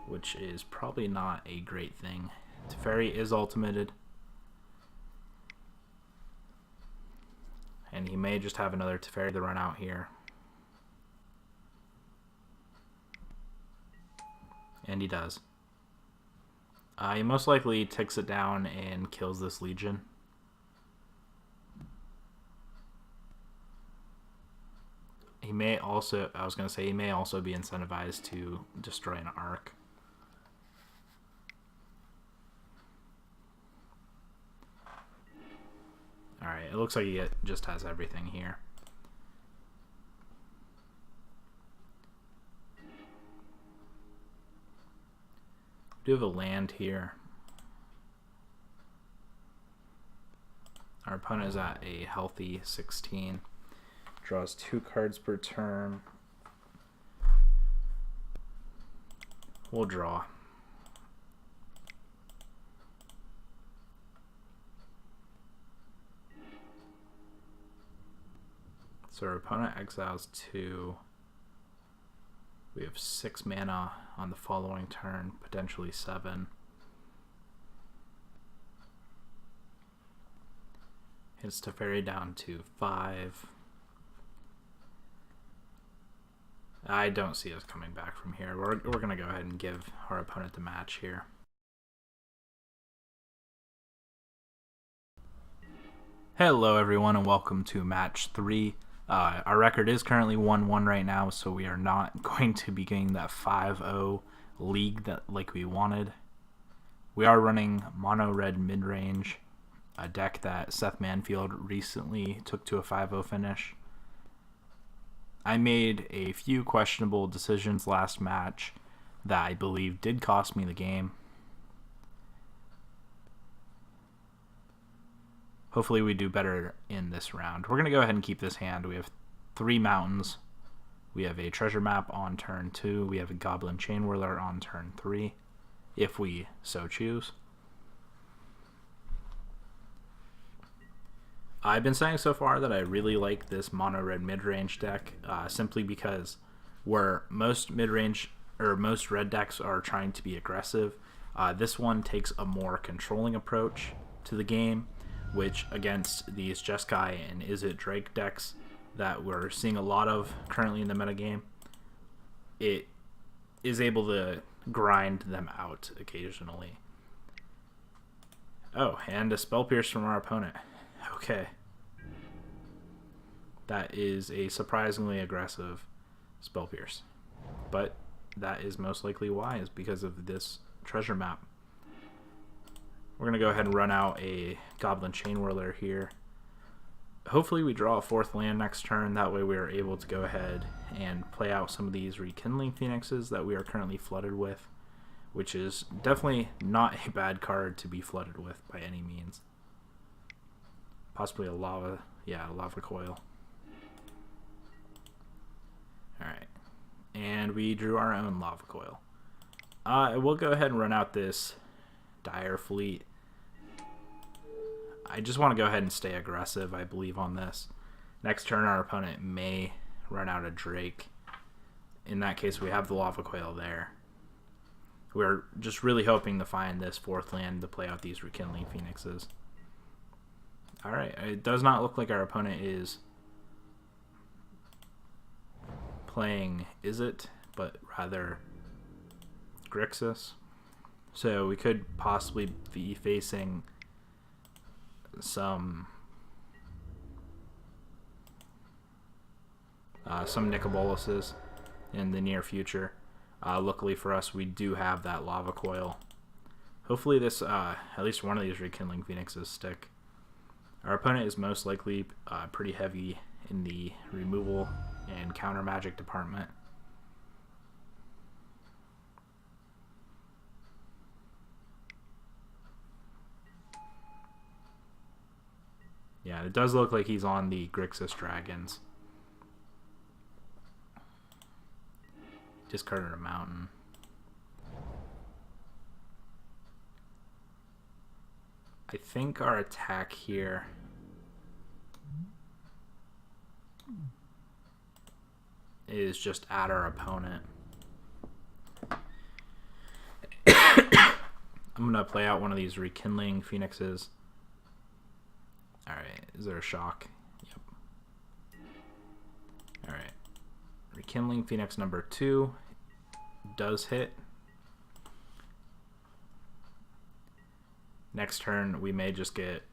which is probably not a great thing. Teferi is ultimated, and he may just have another Teferi to run out here. And he does. He most likely ticks it down and kills this Legion. He may also, I was going to say, he may also be incentivized to destroy an Arc. Alright, it looks like he just has everything here. We do have a land here. Our opponent is at a healthy 16. Draws 2 cards per turn. We'll draw. So our opponent exiles 2. We have 6 mana on the following turn, potentially 7. Hits Teferi down to 5. I don't see us coming back from here. We're going to go ahead and give our opponent the match here. Hello everyone and welcome to match 3. Our record is currently 1-1 right now, so we are not going to be getting that 5-0 league that like we wanted. We are running Mono Red Midrange, a deck that Seth Manfield recently took to a 5-0 finish. I made a few questionable decisions last match that I believe did cost me the game. Hopefully we do better in this round. We're going to go ahead and keep this hand. We have 3 mountains. We have a treasure map on turn 2. We have a Goblin Chain Whirler on turn 3, if we so choose. I've been saying so far that I really like this Mono Red Midrange deck, simply because where most midrange or most red decks are trying to be aggressive, this one takes a more controlling approach to the game, which against these Jeskai and Izzet Drake decks that we're seeing a lot of currently in the metagame, it is able to grind them out occasionally. Oh, and a Spell Pierce from our opponent. Okay. That is a surprisingly aggressive Spell Pierce. But that is most likely why, is because of this treasure map. We're going to go ahead and run out a Goblin Chain Whirler here. hopefully we draw a 4th land next turn. That way we are able to go ahead and play out some of these Rekindling Phoenixes that we are currently flooded with, which is definitely not a bad card to be flooded with by any means. Possibly a lava coil. Alright, and we drew our own lava coil. We'll go ahead and run out this Dire Fleet. I just want to go ahead and stay aggressive, I believe, on this. Next turn, our opponent may run out a Drake. In that case, we have the lava coil there. We're just really hoping to find this 4th land to play out these Rekindling Phoenixes. Alright, it does not look like our opponent is playing Izzet, but rather Grixis. So we could possibly be facing some Nicoboluses in the near future. Luckily for us, we do have that lava coil. Hopefully this, at least one of these Rekindling Phoenixes stick. Our opponent is most likely pretty heavy in the removal and counter magic department. Yeah, it does look like he's on the Grixis Dragons. Discarded a mountain. I think our attack here is just at our opponent. I'm going to play out one of these Rekindling Phoenixes. Alright, is there a shock? Yep. Alright. Rekindling Phoenix number 2 does hit. Next turn, we may just get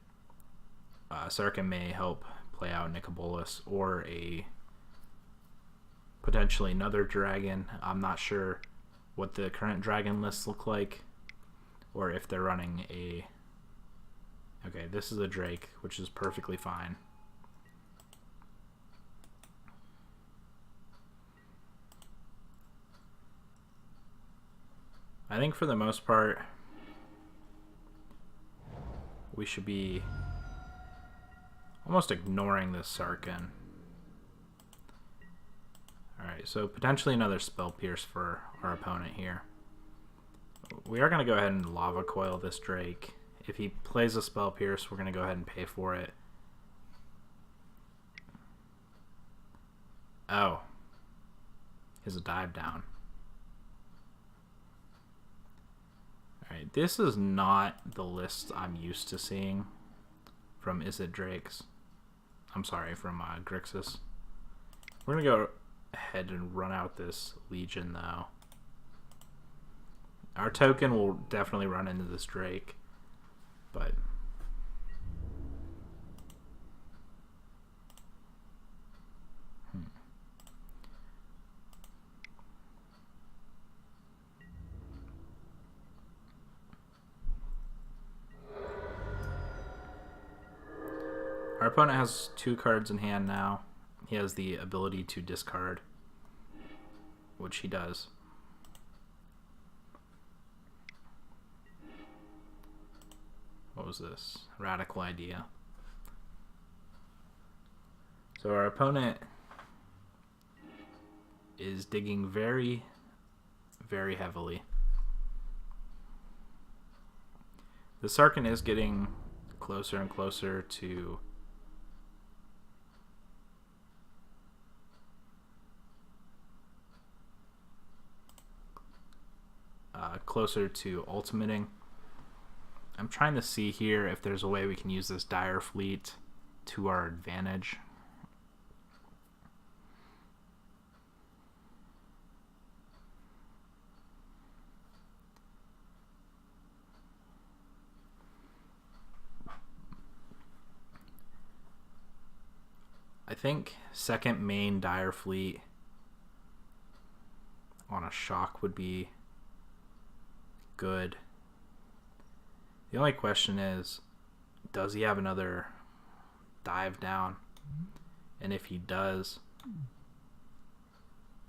Sarkhan may help play out Nicobolus or a potentially another dragon. I'm not sure what the current dragon lists look like, or if they're running a... Okay, this is a Drake, which is perfectly fine. I think for the most part, we should be almost ignoring this Sarkhan. Alright, so potentially another Spell Pierce for our opponent here. We are going to go ahead and Lava Coil this Drake. If he plays a Spell Pierce, we're going to go ahead and pay for it. Oh. He has a dive down. Alright, this is not the list I'm used to seeing from Izzet Drakes. I'm sorry, from Grixis. We're going to go ahead and run out this Legion, though. Our token will definitely run into this Drake, but... Our opponent has 2 cards in hand now. He has the ability to discard, which he does. What was this? Radical Idea. So our opponent is digging very, very heavily. The Sarkhan is getting closer and closer to ultimating. I'm trying to see here if there's a way we can use this Dire Fleet to our advantage. I think second main Dire Fleet on a shock would be good. The only question is, does he have another dive down? And if he does,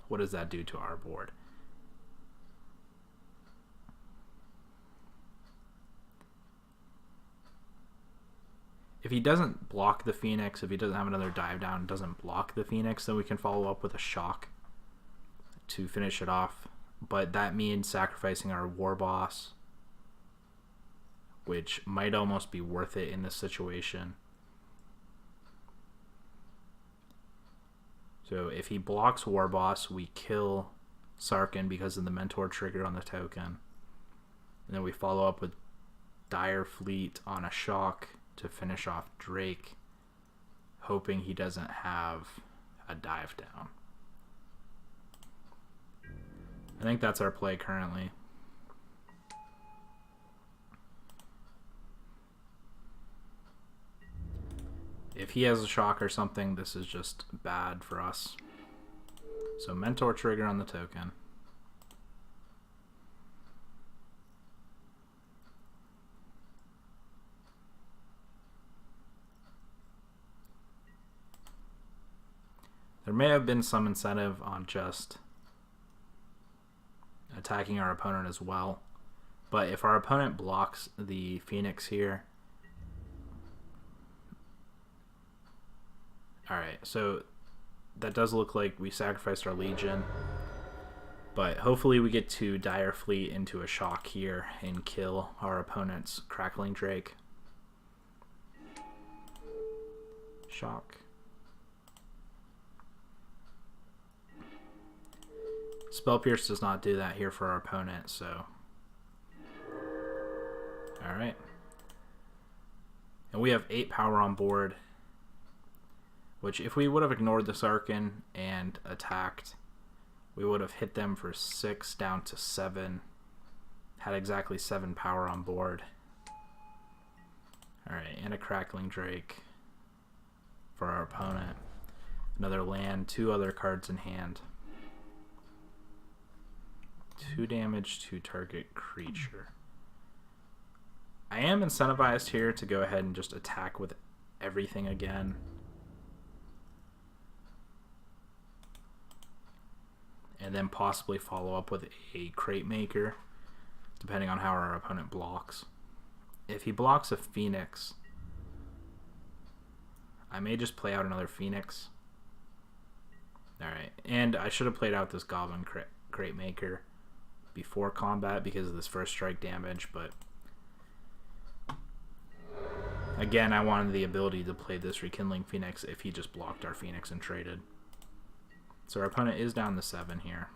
what does that do to our board? If he doesn't block the Phoenix, if he doesn't have another dive down and doesn't block the Phoenix, then we can follow up with a shock to finish it off. But that means sacrificing our War Boss, which might almost be worth it in this situation. So if he blocks War Boss, we kill Sarkhan because of the Mentor trigger on the token. And then we follow up with Dire Fleet on a shock to finish off Drake, hoping he doesn't have a dive down. I think that's our play currently. If he has a shock or something, this is just bad for us. So Mentor trigger on the token. There may have been some incentive on just attacking our opponent as well. But if our opponent blocks the Phoenix here... Alright, so that does look like we sacrificed our Legion. But hopefully we get to Dire Fleet into a shock here and kill our opponent's Crackling Drake. Shock. Spell Pierce does not do that here for our opponent, so... Alright. And we have 8 power on board, which if we would have ignored the Sarkhan and attacked, we would have hit them for 6 down to 7. Had exactly 7 power on board. Alright, and a Crackling Drake for our opponent. Another land, 2 other cards in hand. 2 damage to target creature. I am incentivized here to go ahead and just attack with everything again. And then possibly follow up with a Crate Maker, depending on how our opponent blocks. If he blocks a Phoenix, I may just play out another Phoenix. Alright, and I should have played out this Goblin Crate Maker before combat because of this first strike damage, but again, I wanted the ability to play this Rekindling Phoenix if he just blocked our Phoenix and traded. So our opponent is down to 7 here.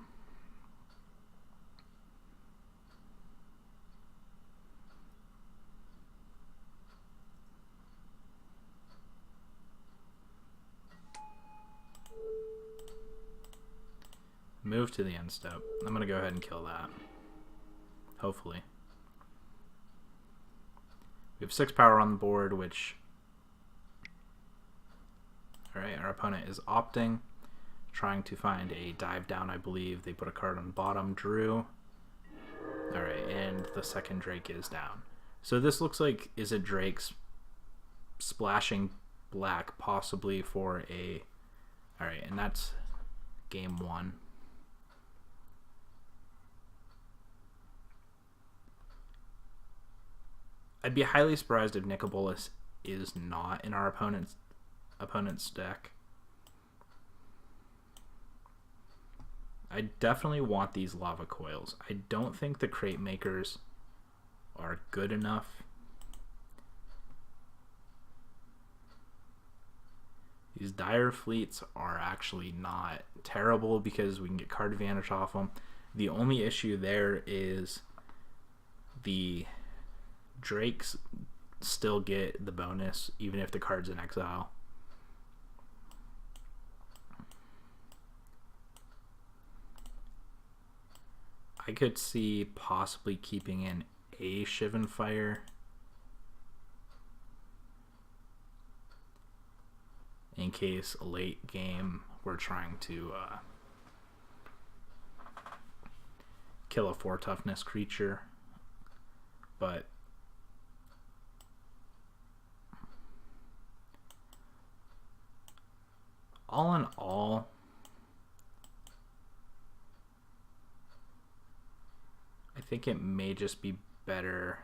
Move to the end step. I'm going to go ahead and kill that. Hopefully. We have 6 power on the board, which... Alright, our opponent is opting. Trying to find a dive down, I believe. They put a card on the bottom, drew. Alright, and the second Drake is down. So this looks like, is it Drake's splashing black, possibly for a... Alright, and that's game 1. I'd be highly surprised if Nicobolus is not in our opponent's deck. I definitely want these Lava Coils. I don't think the Crate Makers are good enough. These Dire Fleets are actually not terrible because we can get card advantage off them. The only issue there is the Drakes still get the bonus even if the card's in exile. I could see possibly keeping in a Shivan Fire in case late game we're trying to kill a 4 toughness creature, but all in all, I think it may just be better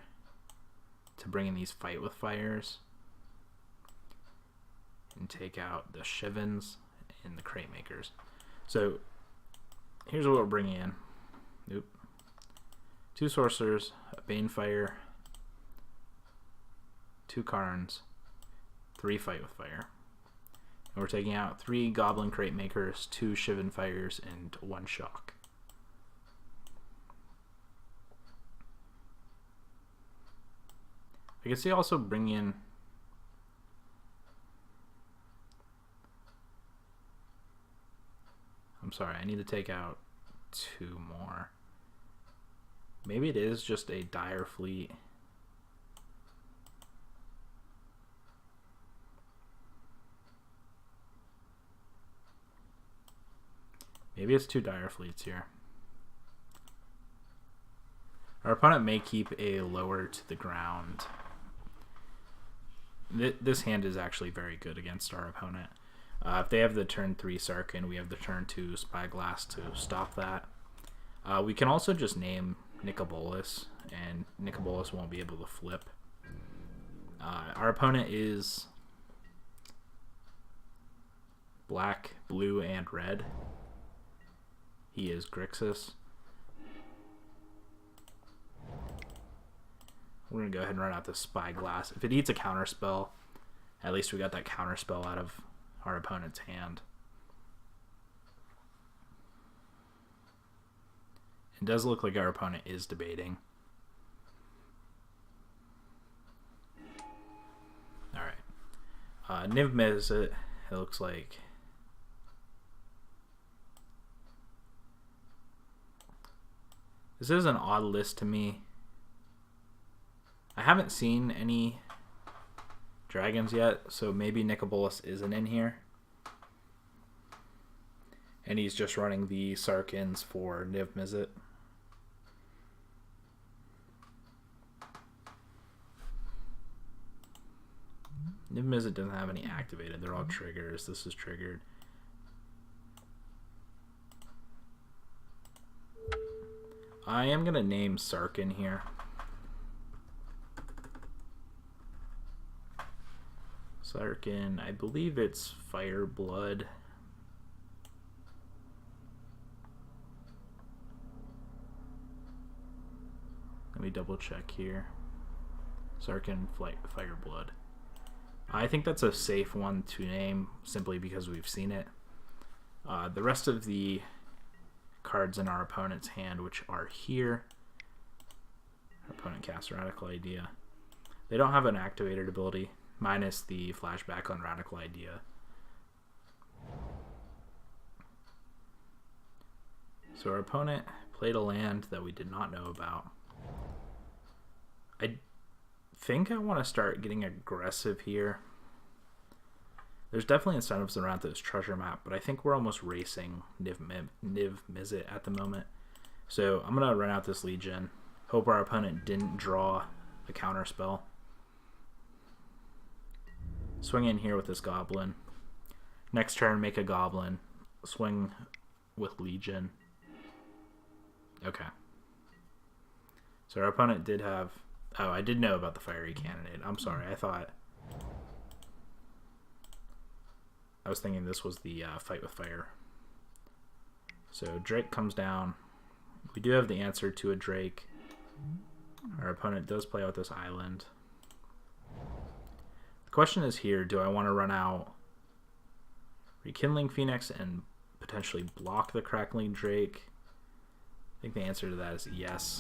to bring in these Fight with Fires and take out the Shivens and the Crate Makers. So here's what we're bringing in. Nope. 2 Sorcerers, a Banefire, 2 Karns, 3 Fight with Fire. And we're taking out 3 Goblin Crate Makers, 2 Shivan Fires, and 1 Shock. I can see also bringing in I need to take out 2 more. Maybe it is just a Dire Fleet. Maybe it's 2 Dire Fleets here. Our opponent may keep a lower to the ground. This hand is actually very good against our opponent. If they have the turn 3 Sarkhan, we have the turn 2 Spyglass to stop that. We can also just name Nicobolas, and Nicobolas won't be able to flip. Our opponent is black, blue, and red. He is Grixis. We're going to go ahead and run out the Spyglass. If it eats a counterspell, at least we got that counterspell out of our opponent's hand. It does look like our opponent is debating. Alright. Niv Mizzet, it looks like. This is an odd list to me. I haven't seen any dragons yet, so maybe Nicobolas isn't in here. And he's just running the Sarkhans for Niv Mizzet. Niv Mizzet doesn't have any activated. They're all triggers. This is triggered. I am going to name Sarkhan here. Sarkhan, I believe it's Fireblood. Let me double check here. Sarkhan Fireblood. I think that's a safe one to name simply because we've seen it. The rest of the cards in our opponent's hand, which are here. Our opponent casts Radical Idea. They don't have an activated ability, minus the flashback on Radical Idea. So our opponent played a land that we did not know about. I think I want to start getting aggressive here. There's definitely incentives around this treasure map, but I think we're almost racing Niv Mizzet at the moment. So I'm going to run out this Legion. Hope our opponent didn't draw a counter spell. Swing in here with this Goblin. Next turn, make a Goblin. Swing with Legion. Okay. So our opponent did have... Oh, I did know about the Fiery Candidate. I'm sorry. I was thinking this was the Fight with Fire. So Drake comes down. We do have the answer to a Drake. Our opponent does play out this island. The question is here, do I want to run out Rekindling Phoenix and potentially block the Crackling Drake? I think the answer to that is yes.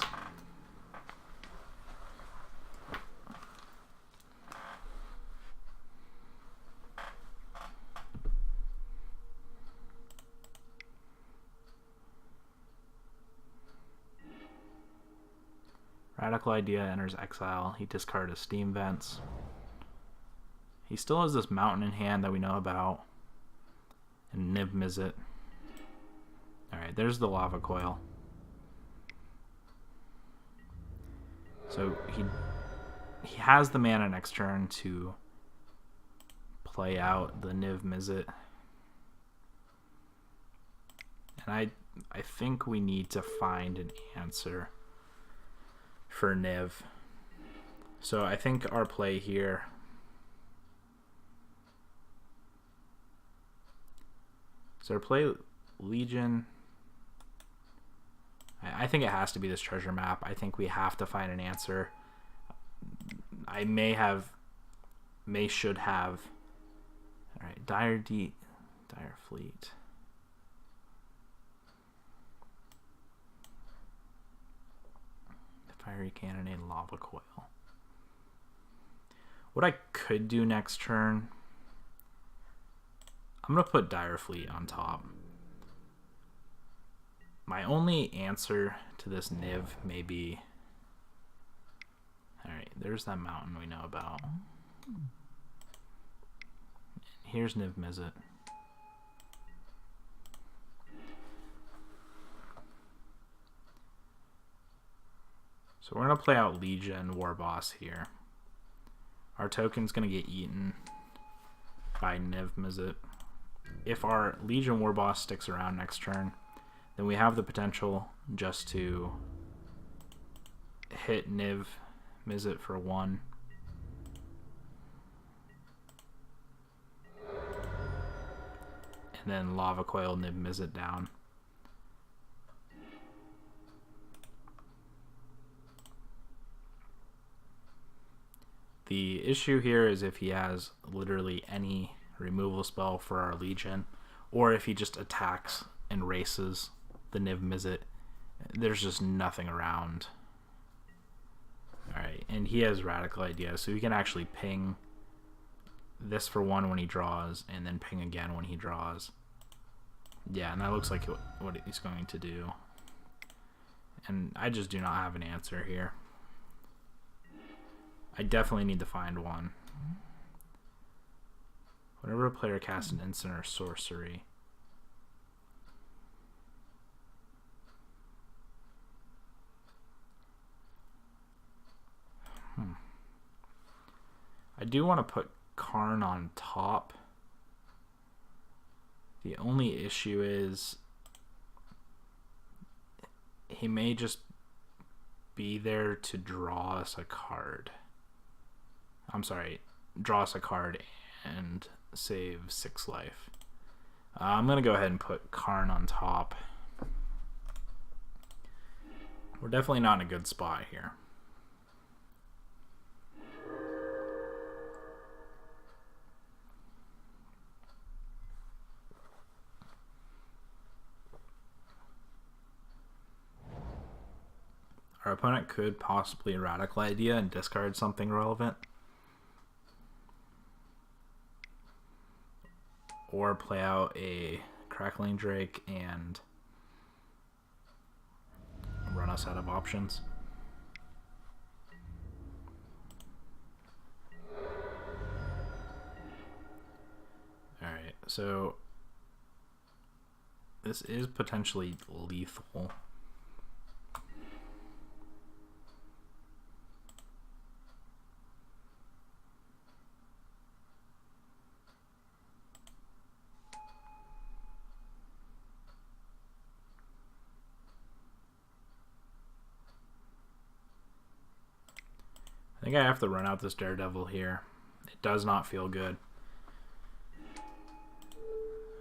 Radical Idea enters exile. He discarded his Steam Vents. He still has this Mountain in hand that we know about. And Niv Mizzet. Alright, there's the Lava Coil. So he has the mana next turn to play out the Niv Mizzet. And I think we need to find an answer for Niv. So I think our play here so our play Legion. I think it has to be this treasure map. I think we have to find an answer. I should have. All right, Dire Fleet. Fiery Cannonade, Lava Coil. What I could do next turn, I'm going to put Dire Fleet on top. My only answer to this Niv may be... Alright, there's that mountain we know about. Here's Niv Mizzet. So we're going to play out Legion War Boss here. Our token's going to get eaten by Niv Mizzet. If our Legion War Boss sticks around next turn, then we have the potential just to hit Niv Mizzet for 1. And then Lava Coil Niv Mizzet down. The issue here is if he has literally any removal spell for our Legion, or if he just attacks and races the Niv Mizzet, there's just nothing around. Alright, and he has Radical Idea, so he can actually ping this for 1 when he draws, and then ping again when he draws. Yeah, and that looks like what he's going to do. And I just do not have an answer here. I definitely need to find one. Whenever a player casts an instant or sorcery, I do want to put Karn on top. The only issue is he may just be there to draw us a card. I'm sorry, draw us a card and save 6 life. I'm going to go ahead and put Karn on top. We're definitely not in a good spot here. Our opponent could possibly Radical Idea and discard something relevant. Or play out a Crackling Drake and run us out of options. Alright, so this is potentially lethal. I think I have to run out this Daredevil here. It does not feel good.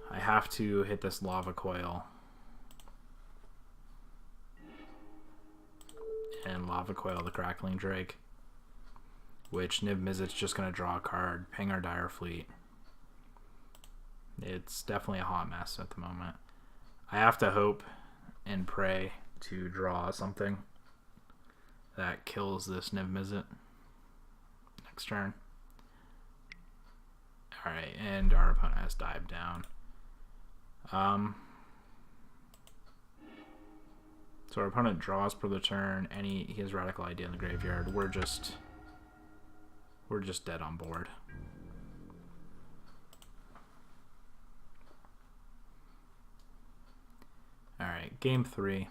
I have to hit this Lava Coil. And Lava Coil the Crackling Drake. Which Niv Mizzet's just going to draw a card, ping our Dire Fleet. It's definitely a hot mess at the moment. I have to hope and pray to draw something that kills this Niv Mizzet next turn. Alright, and our opponent has dived down. So our opponent draws per the turn, and he has Radical Idea in the graveyard. We're just dead on board. Alright, game 3.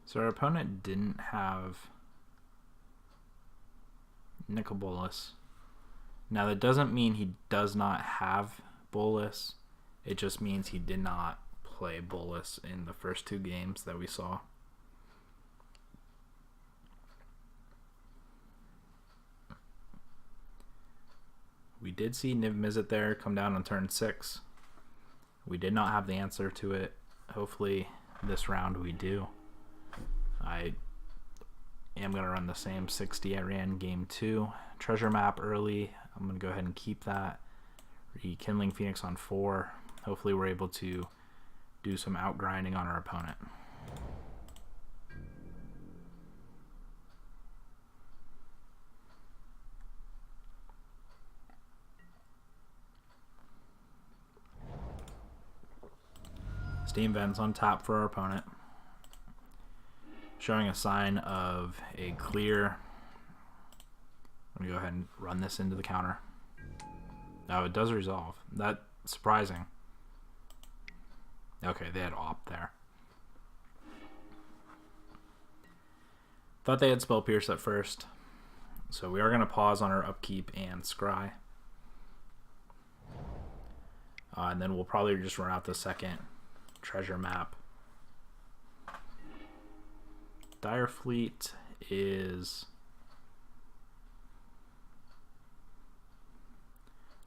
So our opponent didn't have Nicol Bolas. Now that doesn't mean he does not have Bolus. It just means he did not play Bolus in the first 2 games that we saw. We did see Niv Mizzet there come down on turn 6. We did not have the answer to it. Hopefully this round we do. I am going to run the same 60 I ran game 2. Treasure map early. I'm going to go ahead and keep that. Rekindling Phoenix on 4. Hopefully we're able to do some outgrinding on our opponent. Steam Vents on top for our opponent, showing a sign of a clear. I'm going to go ahead and run this into the counter. Oh, it does resolve. That's surprising. Okay, they had Op there. Thought they had Spell Pierce at first. So we are going to pause on our upkeep and scry. And then we'll probably just run out the second treasure map. Dire Fleet is...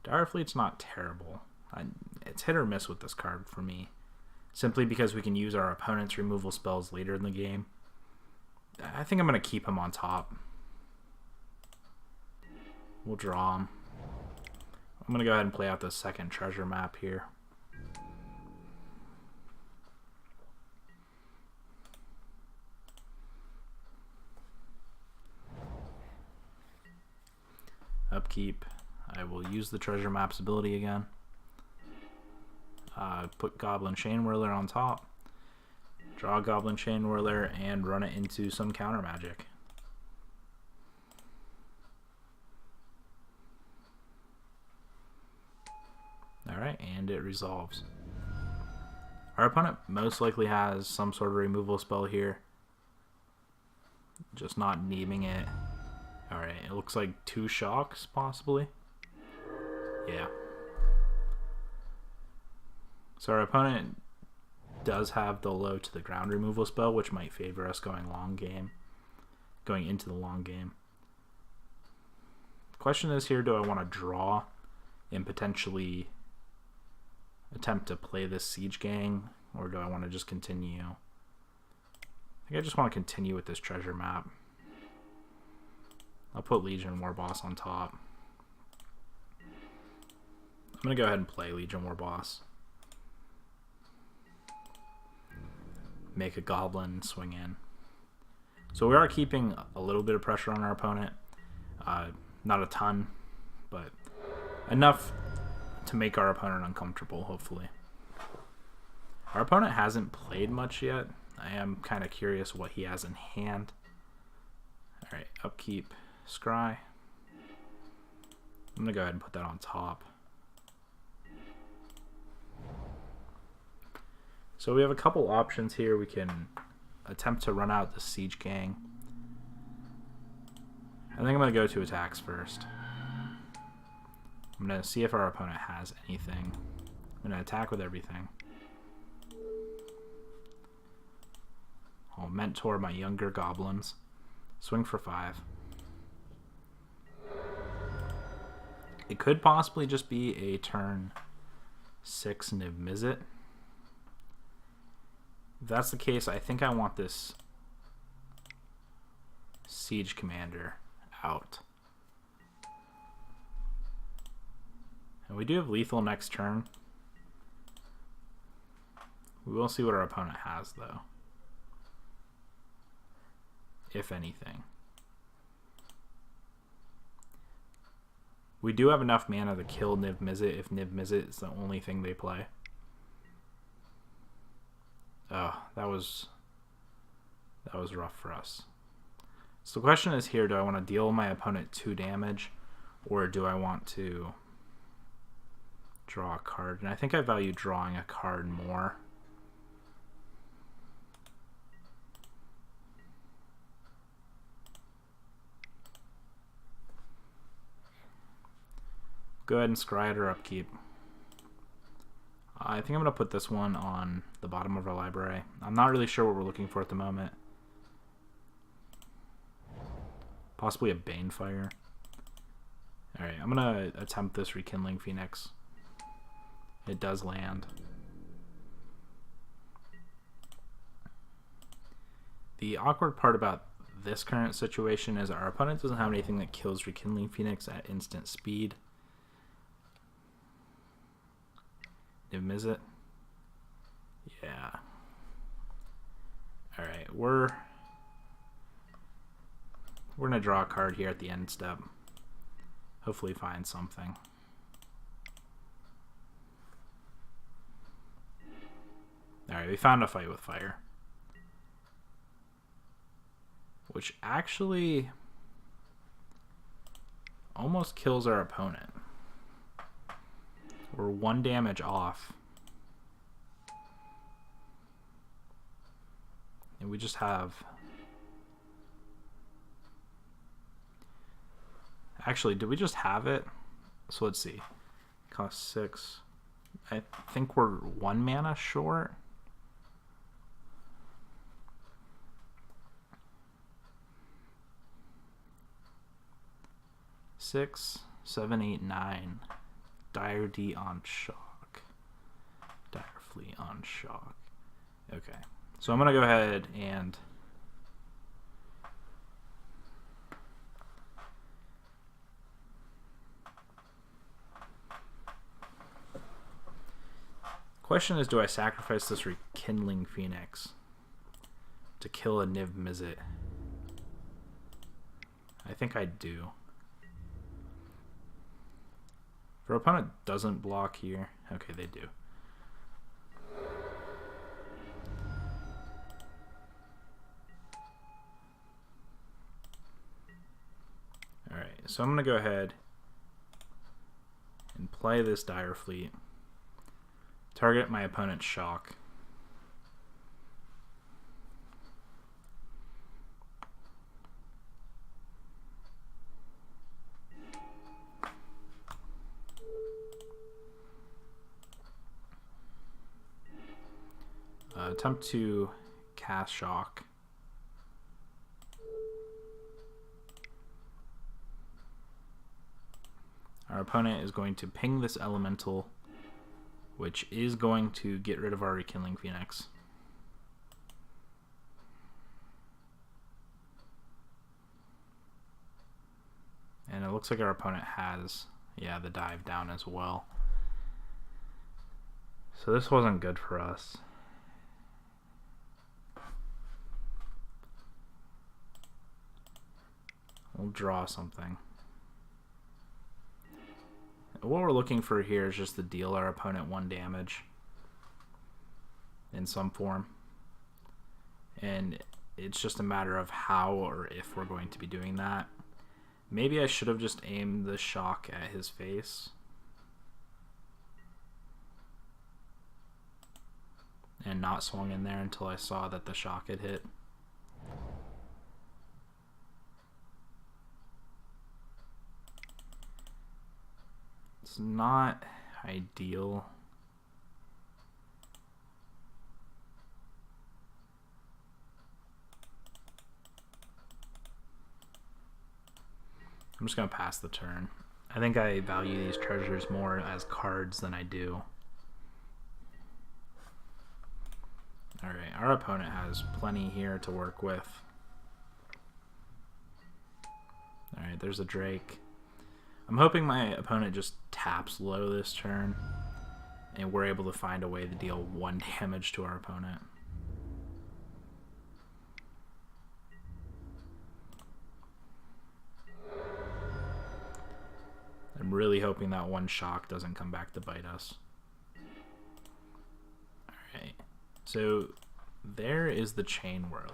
Dire Fleet's not terrible. It's hit or miss with this card for me. Simply because we can use our opponent's removal spells later in the game. I think I'm going to keep him on top. We'll draw him. I'm going to go ahead and play out the second treasure map here. Upkeep. I will use the treasure map's ability again. Put Goblin Chain Whirler on top. Draw Goblin Chain Whirler and run it into some counter magic. Alright, and it resolves. Our opponent most likely has some sort of removal spell here. Just not naming it. Alright, it looks like 2 shocks, possibly. Yeah. So our opponent does have the low to the ground removal spell, which might favor us going into the long game. The question is here, do I want to draw and potentially attempt to play this Siege Gang, or do I want to just continue? I think I just want to continue with this treasure map. I'll put Legion Warboss on top. I'm going to go ahead and play Legion Warboss. Make a Goblin, swing in. So we are keeping a little bit of pressure on our opponent. Not a ton, but enough to make our opponent uncomfortable, hopefully. Our opponent hasn't played much yet. I am kind of curious what he has in hand. Alright, upkeep, scry. I'm going to go ahead and put that on top. So we have a couple options here. We can attempt to run out the Siege Gang. I think I'm going to go to attacks first. I'm going to see if our opponent has anything. I'm going to attack with everything. I'll mentor my younger goblins. Swing for 5. It could possibly just be a turn 6 Niv Mizzet. If that's the case, I think I want this Siege Commander out. And we do have lethal next turn. We will see what our opponent has, though. If anything. We do have enough mana to kill Niv Mizzet if Niv Mizzet is the only thing they play. Oh, that was rough for us. So the question is here, do I want to deal my opponent 2 damage, or do I want to draw a card? And I think I value drawing a card more. Go ahead and scry it or upkeep. I think I'm going to put this one on the bottom of our library. I'm not really sure what we're looking for at the moment. Possibly a Banefire. Alright, I'm going to attempt this Rekindling Phoenix. It does land. The awkward part about this current situation is our opponent doesn't have anything that kills Rekindling Phoenix at instant speed. Is it? Yeah. Alright, we're gonna draw a card here at the end step. Hopefully find something. Alright, we found a Fight with Fire. Which actually almost kills our opponent. We're 1 damage off. And we just have... Actually, did we just have it? So let's see. Cost 6. I think we're 1 mana short. Six, 7, 8, 9. Dire D on shock. Dire Fleet on shock. Okay. So I'm going to go ahead and question is, do I sacrifice this Rekindling Phoenix to kill a Niv Mizzet? I think I do. If our opponent doesn't block here, okay, they do. Alright, so I'm going to go ahead and play this Dire Fleet. Target my opponent's shock. Attempt to cast shock. Our opponent is going to ping this elemental, which is going to get rid of our Rekindling Phoenix. And it looks like our opponent has, yeah, the dive down as well. So this wasn't good for us. We'll draw something. What we're looking for here is just to deal our opponent 1 damage in some form. And it's just a matter of how or if we're going to be doing that. Maybe I should have just aimed the shock at his face. And not swung in there until I saw that the shock had hit. It's not ideal. I'm just going to pass the turn. I think I value these treasures more as cards than I do. Alright, our opponent has plenty here to work with. Alright, there's a Drake. I'm hoping my opponent just taps low this turn and we're able to find a way to deal 1 damage to our opponent. I'm really hoping that 1 shock doesn't come back to bite us. Alright, so there is the Chain Whirler.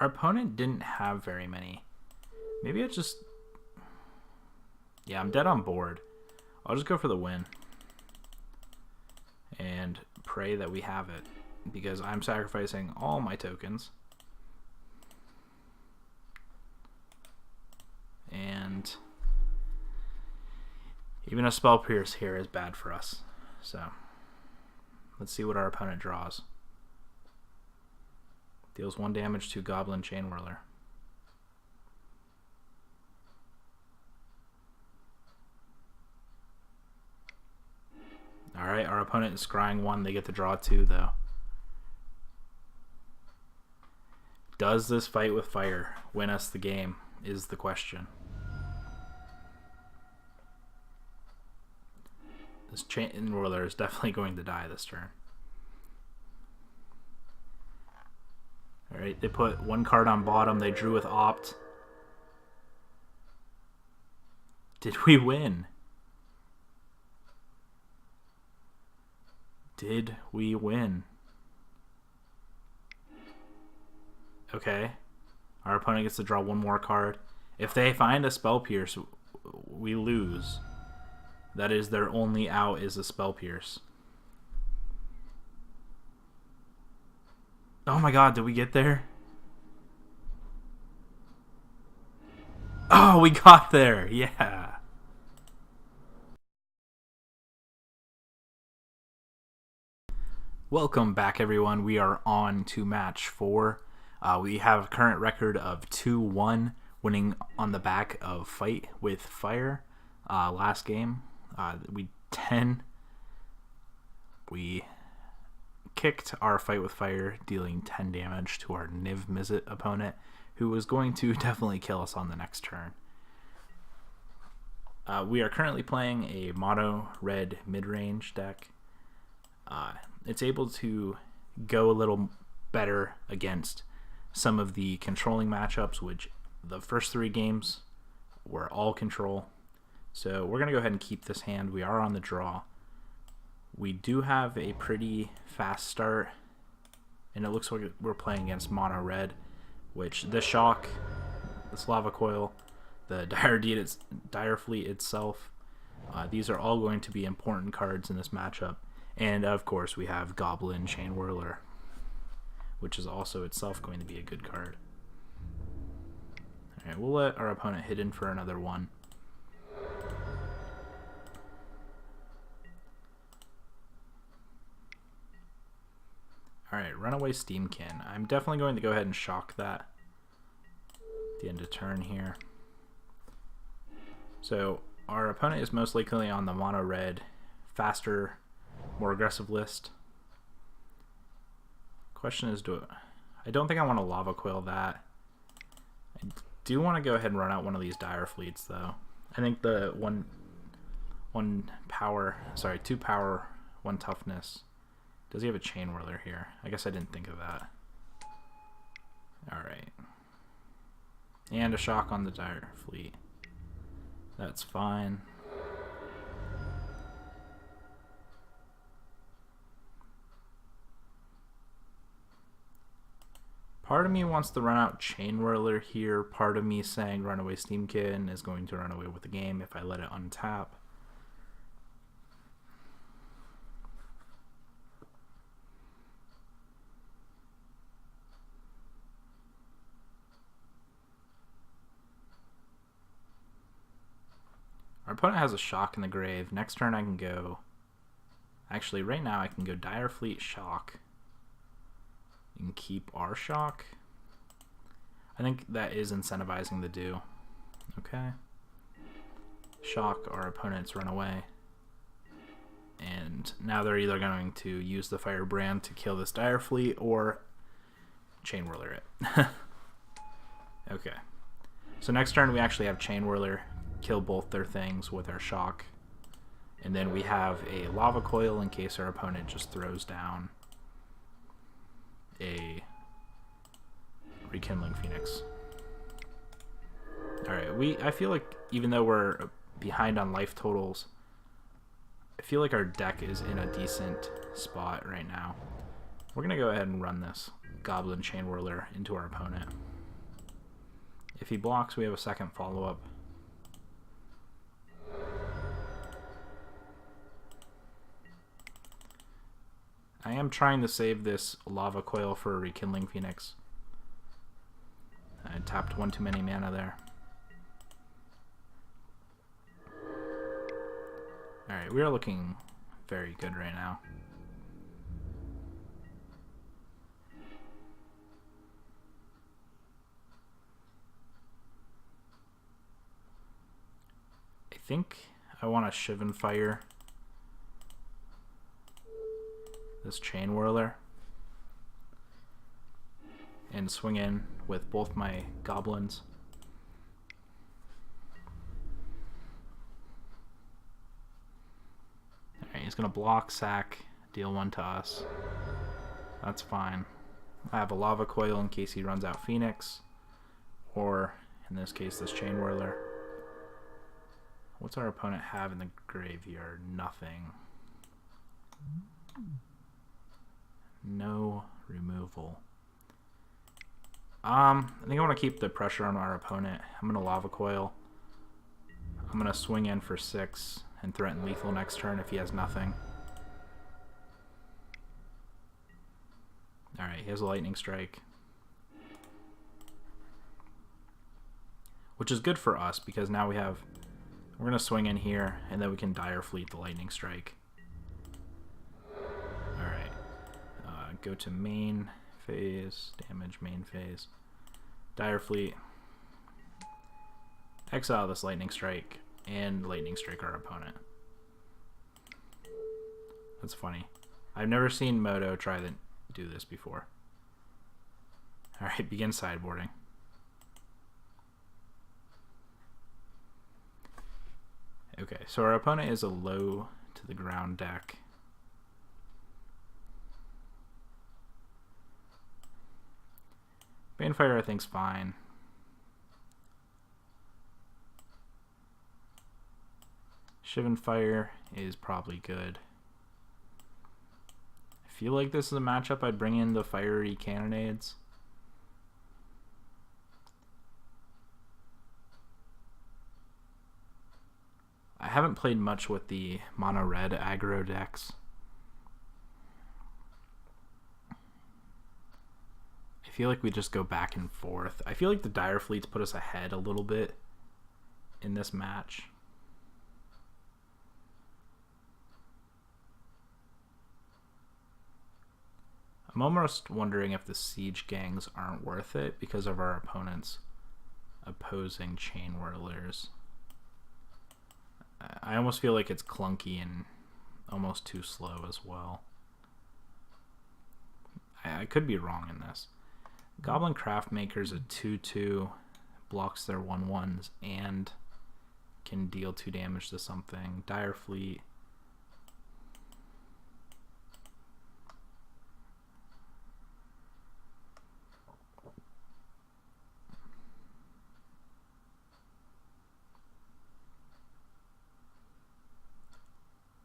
Our opponent didn't have very many Maybe I just... Yeah, I'm dead on board. I'll just go for the win. And pray that we have it. Because I'm sacrificing all my tokens. And even a Spell Pierce here is bad for us. So let's see what our opponent draws. Deals 1 damage to Goblin Chainwhirler. Alright, our opponent is scrying 1. They get to draw 2, though. Does this fight with fire win us the game, is the question. This Chainwhirler is definitely going to die this turn. Alright, they put 1 card on bottom. They drew with Opt. Did we win? Did we win? Okay. Our opponent gets to draw 1 more card. If they find a Spell Pierce, we lose. That is, their only out is a Spell Pierce. Oh my god, did we get there? Oh, we got there! Yeah! Welcome back, everyone. We are on to match 4. We have a current record of 2-1, winning on the back of Fight with Fire. Last game, we kicked our Fight with Fire, dealing 10 damage to our Niv Mizzet opponent, who was going to definitely kill us on the next turn. We are currently playing a mono red mid-range deck. It's able to go a little better against some of the controlling matchups, which the first 3 games were all control. So we're going to go ahead and keep this hand. We are on the draw. We do have a pretty fast start, and it looks like we're playing against mono red, which the Shock, this Lava Coil, the Dire Fleet itself, these are all going to be important cards in this matchup. And of course we have Goblin Chainwhirler, which is also itself going to be a good card. Alright, we'll let our opponent hit in for another 1. Alright, Runaway Steamkin. I'm definitely going to go ahead and shock that at the end of turn here. So our opponent is most likely on the mono red, faster, more aggressive list. Question is, I don't think I want to Lava Coil that. I do want to go ahead and run out one of these Dire Fleets, though. I think the 2 power, 1 toughness. Does he have a Chainwhirler here? I guess I didn't think of that. Alright. And a shock on the Dire Fleet. That's fine. Part of me wants to run out Chainwhirler here. Part of me saying Runaway Steamkin is going to run away with the game if I let it untap. Our opponent has a Shock in the grave. Next turn I can go... Actually, right now I can go Dire Fleet, Shock, and keep our Shock. I think that is incentivizing the do. Okay. Shock, our opponents run away. And now they're either going to use the Firebrand to kill this Dire Fleet or Chainwhirler it. Okay. So next turn we actually have Chainwhirler kill both their things with our Shock. And then we have a Lava Coil in case our opponent just throws down a Rekindling Phoenix. Alright, I feel like even though we're behind on life totals, I feel like our deck is in a decent spot right now. We're going to go ahead and run this Goblin Chainwhirler into our opponent. If he blocks, we have a second follow-up. I am trying to save this Lava Coil for a Rekindling Phoenix. I tapped one too many mana there. Alright, we are looking very good right now. I think I want to Shivan Fire this Chain Whirler and swing in with both my goblins. Alright, he's gonna block, sack, deal 1 to us. That's fine. I have a Lava Coil in case he runs out Phoenix, or in this case this Chain Whirler. What's our opponent have in the graveyard? Nothing. No removal. I think I want to keep the pressure on our opponent. I'm going to Lava Coil. I'm going to swing in for 6 and threaten lethal next turn if he has nothing. Alright, he has a Lightning Strike. Which is good for us because now we're going to swing in here and then we can Dire Fleet the Lightning Strike. Alright. Go to main phase, damage main phase. Dire Fleet. Exile this Lightning Strike and Lightning Strike our opponent. That's funny. I've never seen Moto try to do this before. Alright, begin sideboarding. Okay, so our opponent is a low to the ground deck. Banefire I think's fine. Shivan Fire is probably good. I feel like this is a matchup I'd bring in the Fiery Cannonades. I haven't played much with the mono red aggro decks. I feel like we just go back and forth. I feel like the Dire Fleets put us ahead a little bit in this match. I'm almost wondering if the Siege Gangs aren't worth it because of our opponent's opposing Chain Whirlers. I almost feel like it's clunky and almost too slow as well. I could be wrong in this. Goblin Craftmaker's a 2/2, blocks their 1/1s and can deal 2 damage to something. Dire Fleet.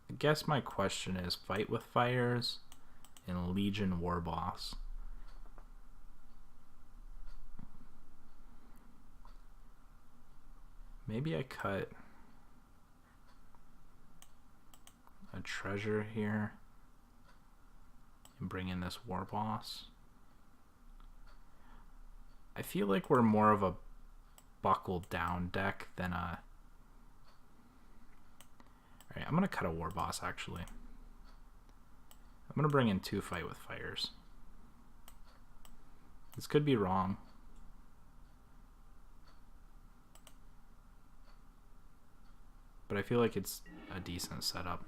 I guess my question is Fight with Fires and Legion Warboss. Maybe I cut a treasure here and bring in this Warboss. I feel like we're more of a buckle down deck than a... Alright, I'm going to cut a Warboss actually. I'm going to bring in 2 Fight with Fires. This could be wrong. But I feel like it's a decent setup.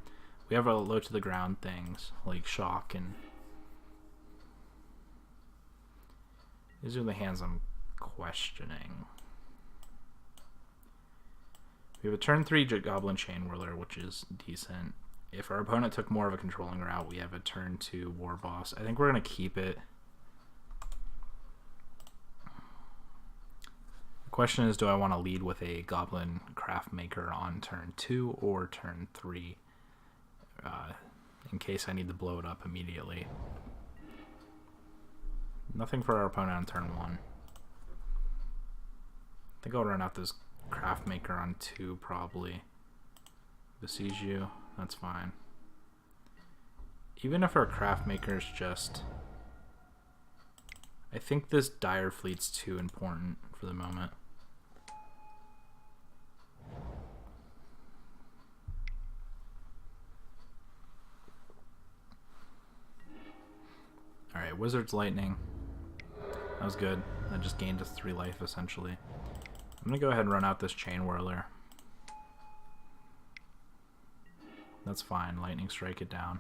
We have our low to the ground things like Shock, and these are the hands I'm questioning. We have a turn 3 Goblin Chain Whirler, which is decent. If our opponent took more of a controlling route, we have a turn 2 Warboss. I think we're going to keep it. The question is, do I want to lead with a Goblin Craftmaker on turn 2 or turn 3 in case I need to blow it up immediately? Nothing for our opponent on turn 1. think I'll run out this Craft Maker on 2 probably. Besiege you, that's fine. Even if our Craft Maker is just... I think this Dire Fleet's too important for the moment. Alright, Wizard's Lightning. That was good. That just gained us 3 life, essentially. I'm going to go ahead and run out this Chain Whirler. That's fine. Lightning Strike it down.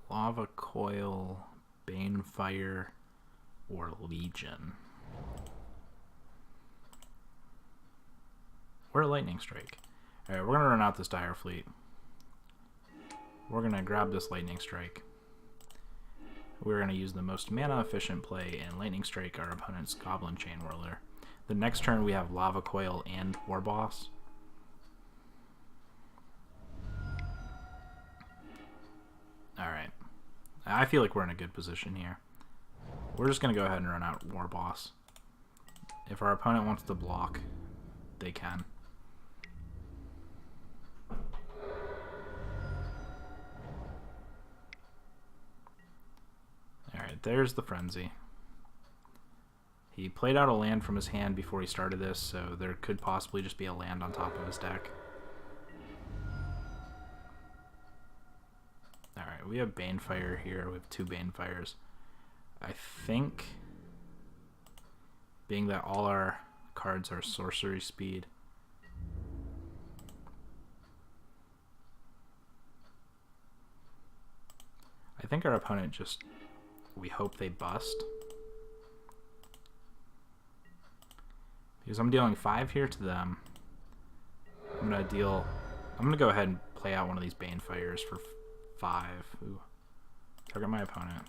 Lava Coil, Banefire, or Legion. Or Lightning Strike. Alright, we're going to run out this Dire Fleet. We're going to grab this Lightning Strike. We're going to use the most mana efficient play and Lightning Strike our opponent's Goblin Chain Whirler. The next turn we have Lava Coil and War Boss. Alright. I feel like we're in a good position here. We're just going to go ahead and run out War Boss. If our opponent wants to block, they can. Alright, there's the Frenzy. He played out a land from his hand before he started this, so there could possibly just be a land on top of his deck. Alright, we have Banefire here. We have 2 Banefires. I think, being that all our cards are sorcery speed, I think our opponent just, we hope they bust. Because I'm dealing 5 here to them. I'm going to go ahead and play out one of these Banefires for 5. Ooh. Target my opponent.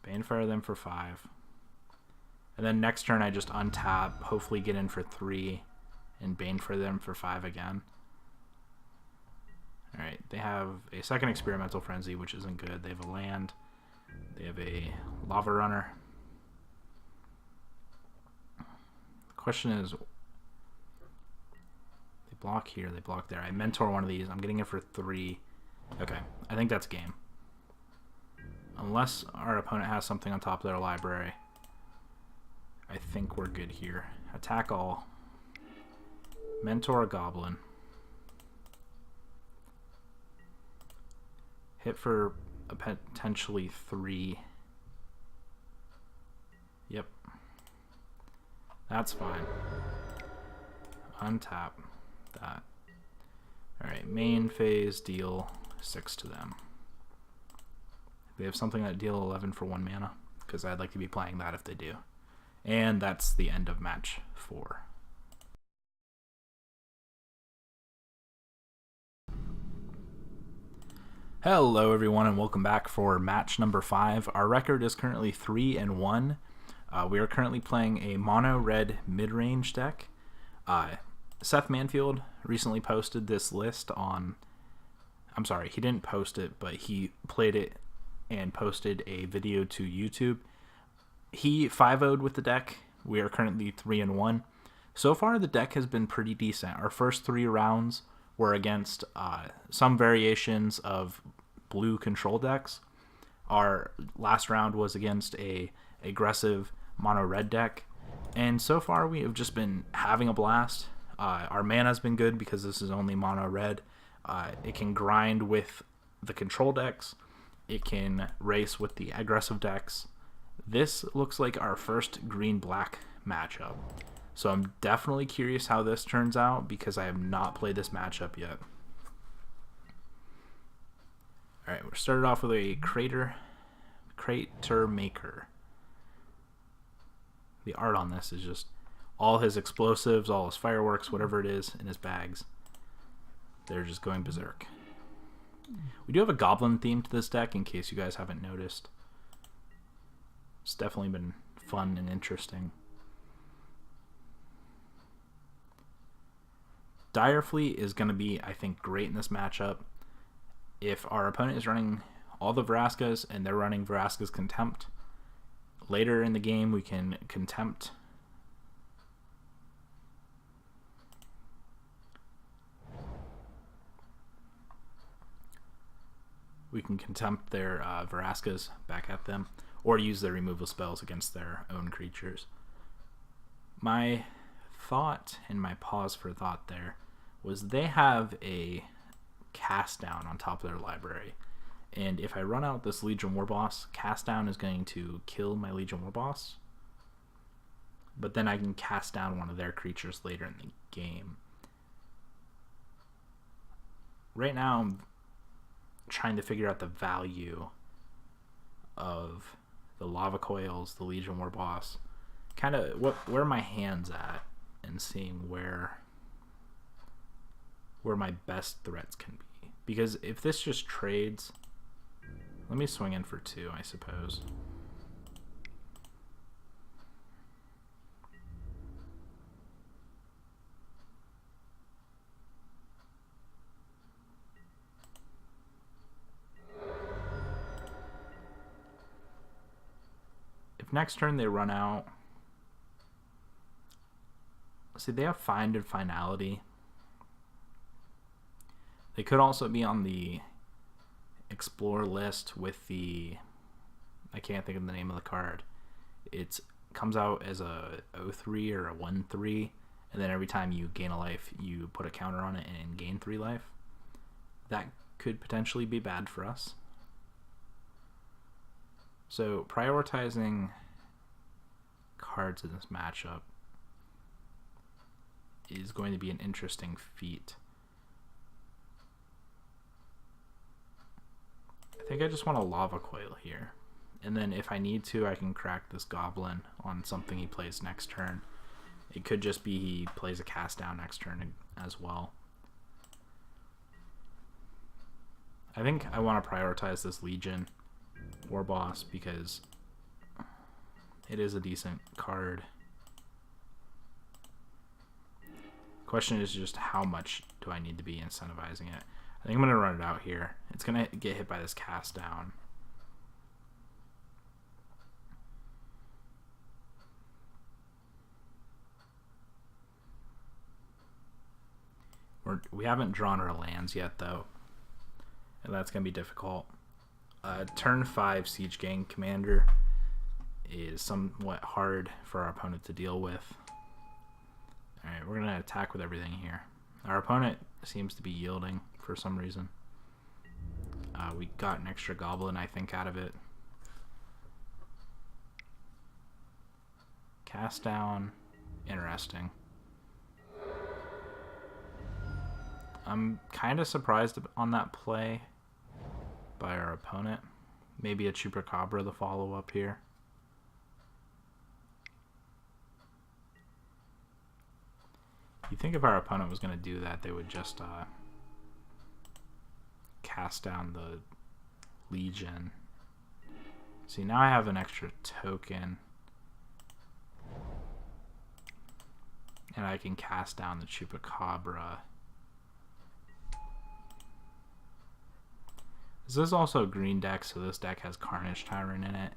Banefire them for 5. And then next turn I just untap, hopefully get in for 3, and Banefire them for 5 again. Alright, they have a second Experimental Frenzy, which isn't good. They have a land. They have a Lava Runner. Question is, they block here, they block there. I mentor one of these. I'm getting it for 3. Okay, I think that's game. Unless our opponent has something on top of their library, I think we're good here. Attack all. Mentor a Goblin. Hit for a potentially 3. Yep. That's fine. Untap that. Alright, main phase, deal 6 to them. They have something that deal 11 for 1 mana, because I'd like to be playing that if they do. And that's the end of match 4. Hello everyone and welcome back for match number 5. Our record is currently 3-1. We are currently playing a mono red mid-range deck. Seth Manfield recently posted this list on... I'm sorry, he didn't post it, but he played it and posted a video to YouTube. He 5-0'd with the deck. We are currently 3-1. So far, the deck has been pretty decent. Our first 3 rounds were against some variations of blue control decks. Our last round was against a aggressive mono red deck, and so far we have just been having a blast. Our mana's been good because this is only mono red. It can grind with the control decks. It can race with the aggressive decks. This looks like our first green-black matchup. So I'm definitely curious how this turns out because I have not played this matchup yet. Alright, we're started off with a Crater Maker. The art on this is just all his explosives, all his fireworks, whatever it is in his bags. They're just going berserk. We do have a goblin theme to this deck in case you guys haven't noticed. It's definitely been fun and interesting. Dire Fleet is going to be, I think, great in this matchup. If our opponent is running all the Vraskas, and they're running Vraska's Contempt. Later in the game, we can Contempt. We can Contempt their Vraskas back at them, or use their removal spells against their own creatures. My thought, and my pause for thought there, was they have a cast down on top of their library. And if I run out this Legion Warboss, cast down is going to kill my Legion Warboss. But then I can cast down one of their creatures later in the game. Right now, I'm trying to figure out the value of the Lava Coils, the Legion Warboss, kind of where my hand's at, and seeing where my best threats can be. Because if this just trades, let me swing in for 2, I suppose. If next turn they run out, see, they have Find and Finality. They could also be on the Explore list with the, I can't think of the name of the card. It comes out as a 0/3 or a 1/3, and then every time you gain a life, you put a counter on it and gain 3 life. That could potentially be bad for us. So prioritizing cards in this matchup is going to be an interesting feat. I think I just want a Lava Coil here. And then if I need to, I can crack this Goblin on something he plays next turn. It could just be he plays a cast down next turn as well. I think I want to prioritize this Legion Warboss because it is a decent card. Question is just how much do I need to be incentivizing it. I think I'm going to run it out here. It's going to get hit by this cast down. We haven't drawn our lands yet, though, and that's going to be difficult. Turn 5 Siege Gang Commander is somewhat hard for our opponent to deal with. Alright, we're going to attack with everything here. Our opponent seems to be yielding for some reason. We got an extra Goblin, I think, out of it. Cast down. Interesting. I'm kind of surprised on that play by our opponent. Maybe a Chupacabra the follow-up here. You'd think if our opponent was going to do that, they would just cast down the Legion. See, now I have an extra token. And I can cast down the Chupacabra. This is also a green deck, so this deck has Carnage Tyrant in it.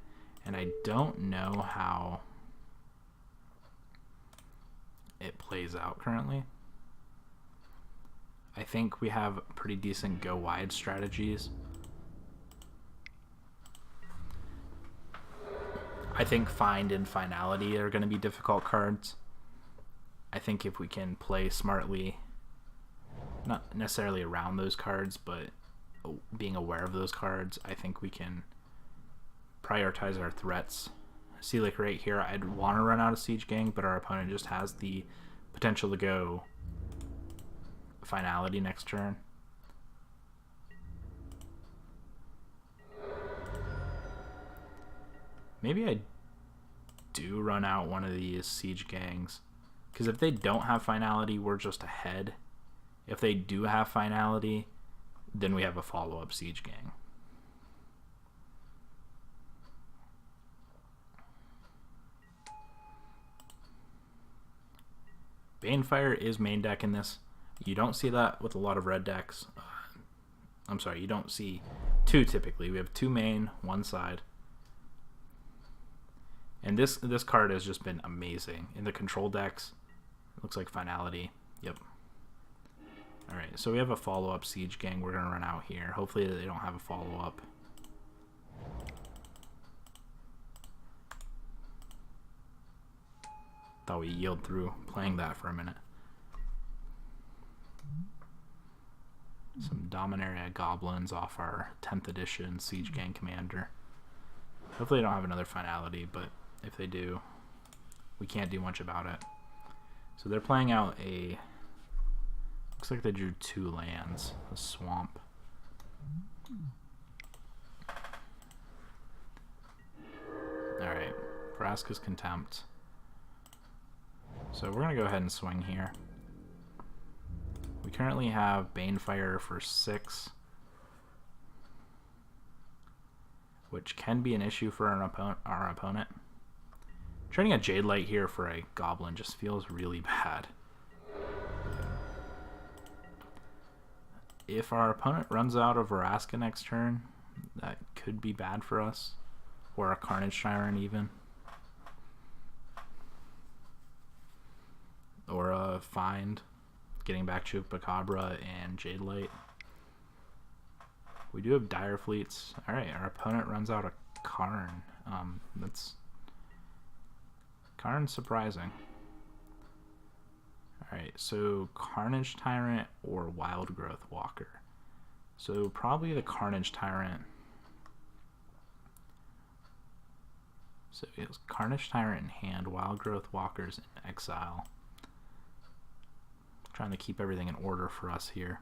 And I don't know how it plays out currently. I think we have pretty decent go wide strategies. I think Find and Finality are going to be difficult cards. I think if we can play smartly, not necessarily around those cards, but being aware of those cards, I think we can prioritize our threats. See, like right here, I'd want to run out of Siege Gang, but our opponent just has the potential to go Finality next turn. Maybe I do run out one of these Siege Gangs, because if they don't have Finality, we're just ahead. If they do have Finality, then we have a follow-up Siege Gang. Banefire is main deck in this. You don't see that with a lot of red decks. I'm sorry, you don't see two typically. We have two main, one side. And this card has just been amazing. In the control decks, it looks like Finality. Yep. Alright, so we have a follow-up Siege Gang we're going to run out here. Hopefully they don't have a follow-up. Thought we yield through playing that for a minute. Some Dominaria Goblins off our 10th edition Siege Gang Commander. Hopefully they don't have another Finality, but if they do, we can't do much about it. So they're playing out a... Looks like they drew 2 lands. A swamp. Alright. Vraska's Contempt. So we're going to go ahead and swing here. We currently have Banefire for 6. Which can be an issue for our opponent. Trading a Jade Light here for a Goblin just feels really bad. If our opponent runs out of Vraska next turn, that could be bad for us. Or a Carnage Tyrant even. Or a Find, getting back Chupacabra and Jade Light. We do have Dire Fleets. Alright, our opponent runs out of Karn. That's... Karn's surprising. Alright, so Carnage Tyrant or Wild Growth Walker. So probably the Carnage Tyrant. So it was Carnage Tyrant in hand, Wild Growth Walkers in exile. Trying to keep everything in order for us here.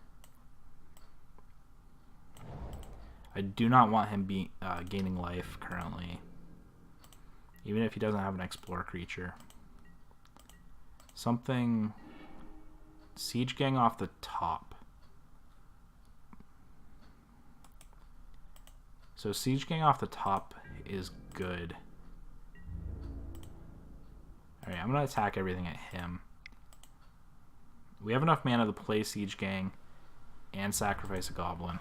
I do not want him gaining life currently. Even if he doesn't have an Explore creature. Something... Siege Gang off the top. So Siege Gang off the top is good. Alright, I'm going to attack everything at him. We have enough mana to play Siege Gang and sacrifice a Goblin.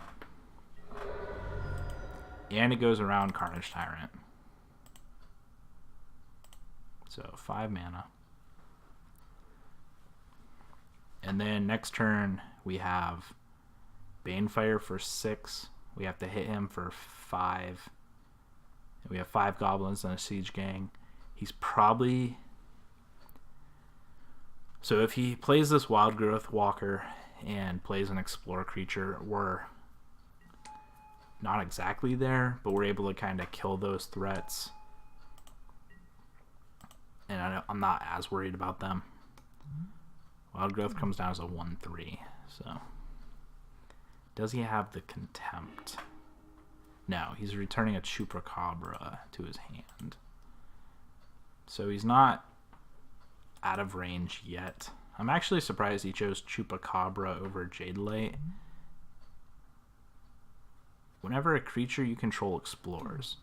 And it goes around Carnage Tyrant. So 5 mana. And then next turn we have Banefire for 6. We have to hit him for 5. And we have 5 Goblins and a Siege Gang. He's probably... So if he plays this Wild Growth Walker and plays an Explore creature, we're not exactly there, but we're able to kind of kill those threats. And I'm not as worried about them. Wild Growth comes down as a 1/3. So, does he have the Contempt? No, he's returning a Chupacabra to his hand. So he's not out of range yet. I'm actually surprised he chose Chupacabra over Jade Light. Whenever a creature you control explores.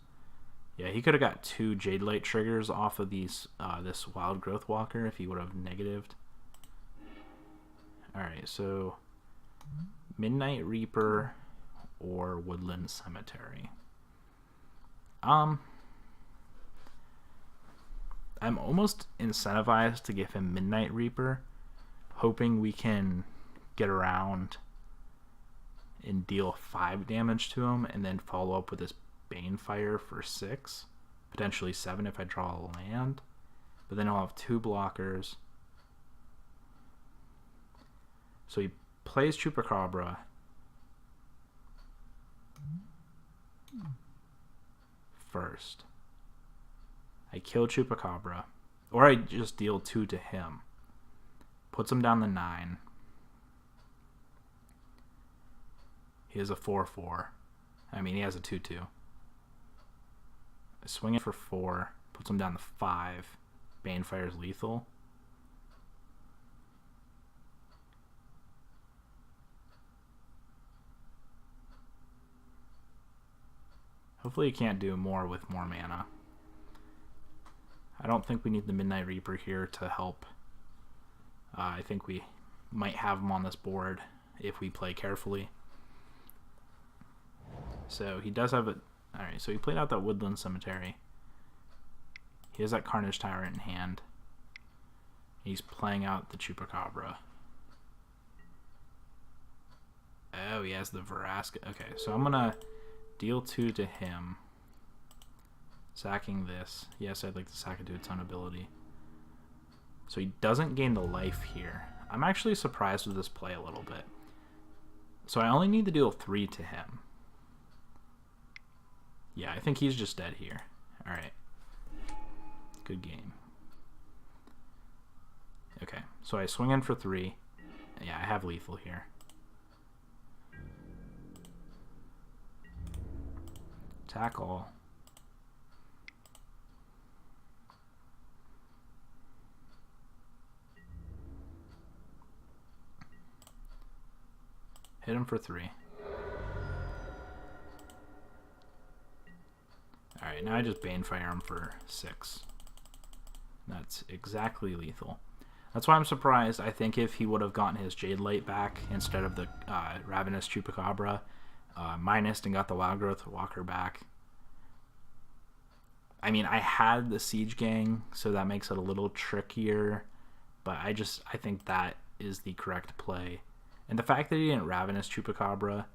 Yeah, he could have got 2 Jade Light triggers off of these this Wild Growth Walker if he would have negatived. Alright, so Midnight Reaper or Woodland Cemetery. I'm almost incentivized to give him Midnight Reaper, hoping we can get around and deal 5 damage to him and then follow up with this Banefire for 6, potentially 7 if I draw a land, but then I'll have 2 blockers. So he plays Chupacabra. First. I kill Chupacabra. Or I just deal 2 to him. Puts him down to 9. He has a 4/4. I mean, he has a 2/2. I swing it for 4. Puts him down to 5. Banefire's lethal. Hopefully he can't do more with more mana. I don't think we need the Midnight Reaper here to help. I think we might have him on this board if we play carefully. So he does have it. Alright, so he played out that Woodland Cemetery. He has that Carnage Tyrant in hand. He's playing out the Chupacabra. Oh, he has the Vraska. Okay, so I'm going to deal 2 to him. Sacking this. Yes, I'd like to sack it to its own ability. So he doesn't gain the life here. I'm actually surprised with this play a little bit. So I only need to deal 3 to him. Yeah, I think he's just dead here. Alright. Good game. Okay, so I swing in for 3. Yeah, I have lethal here. Attack all. Hit him for 3. Alright, now I just Banefire him for 6. That's exactly lethal. That's why I'm surprised. I think if he would have gotten his Jade Light back instead of the Ravenous Chupacabra, minused and got the Wild Growth Walker back. I mean, I had the Siege Gang, so that makes it a little trickier, but I think that is the correct play. And the fact that he didn't Ravenous Chupacabra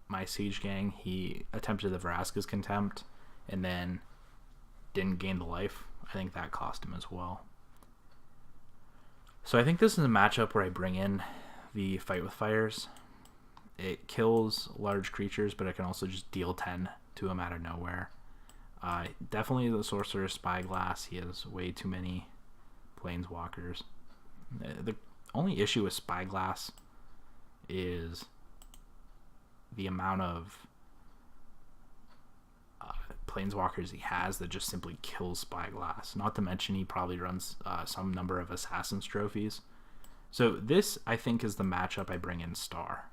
my Siege Gang, he attempted the Vraska's Contempt and then didn't gain the life. I think that cost him as well. So I think this is a matchup where I bring in the Fight with Fires. It kills large creatures, but it can also just deal 10 to him out of nowhere. Definitely the Sorcerer Spyglass. He has way too many Planeswalkers. The only issue with Spyglass is the amount of Planeswalkers he has that just simply kills Spyglass. Not to mention he probably runs some number of Assassin's Trophies. So this, I think, is the matchup I bring in Star.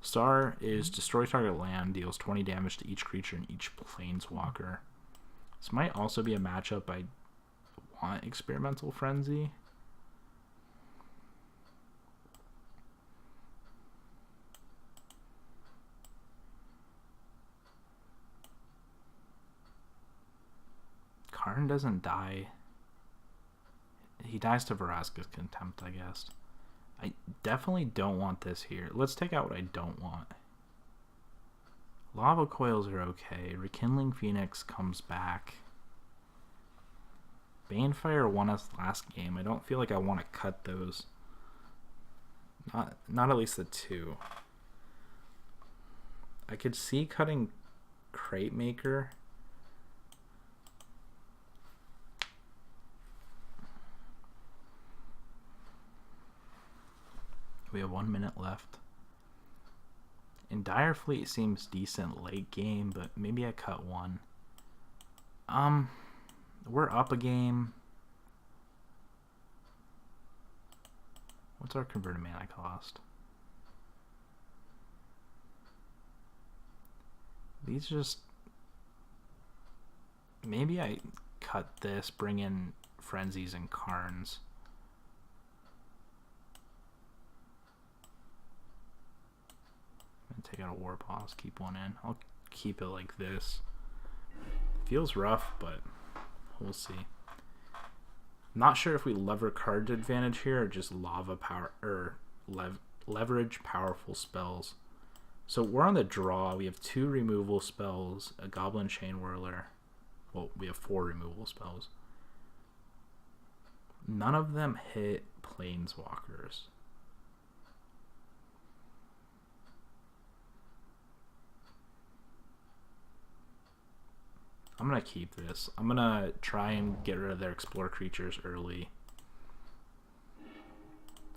Star is destroy target land, deals 20 damage to each creature and each Planeswalker. This might also be a matchup I want Experimental Frenzy. Karn doesn't die. He dies to Vraska's Contempt, I guess. I definitely don't want this here. Let's take out what I don't want. Lava Coils are okay. Rekindling Phoenix comes back. Banefire won us last game. I don't feel like I want to cut those. Not at least the 2. I could see cutting Crate Maker. We have 1 minute left. And Dire Fleet seems decent late game, but maybe I cut 1. We're up a game. What's our converted mana cost? These just... Maybe I cut this, bring in Frenzies and Karns. Take out a War Pause, keep 1 in. I'll keep it like this. Feels rough, but we'll see. Not sure if we lever card advantage here or just lava power or leverage powerful spells. So we're on the draw. We have 2 removal spells, a Goblin Chain Whirler. Well, we have 4 removal spells. None of them hit Planeswalkers. I'm going to keep this. I'm going to try and get rid of their Explore creatures early.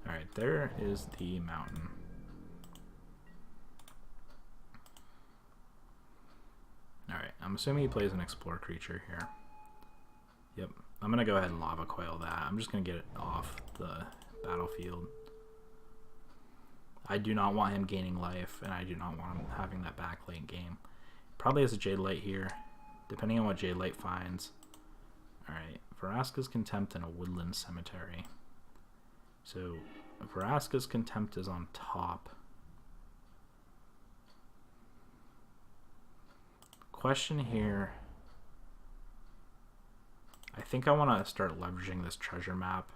Alright, there is the mountain. Alright, I'm assuming he plays an Explore creature here. Yep, I'm going to go ahead and Lava Coil that. I'm just going to get it off the battlefield. I do not want him gaining life, and I do not want him having that back late game. Probably has a Jade Light here, depending on what Jade Light finds. Alright, Vraska's Contempt and a Woodland Cemetery. So, Vraska's Contempt is on top. question here, I think I want to start leveraging this treasure map.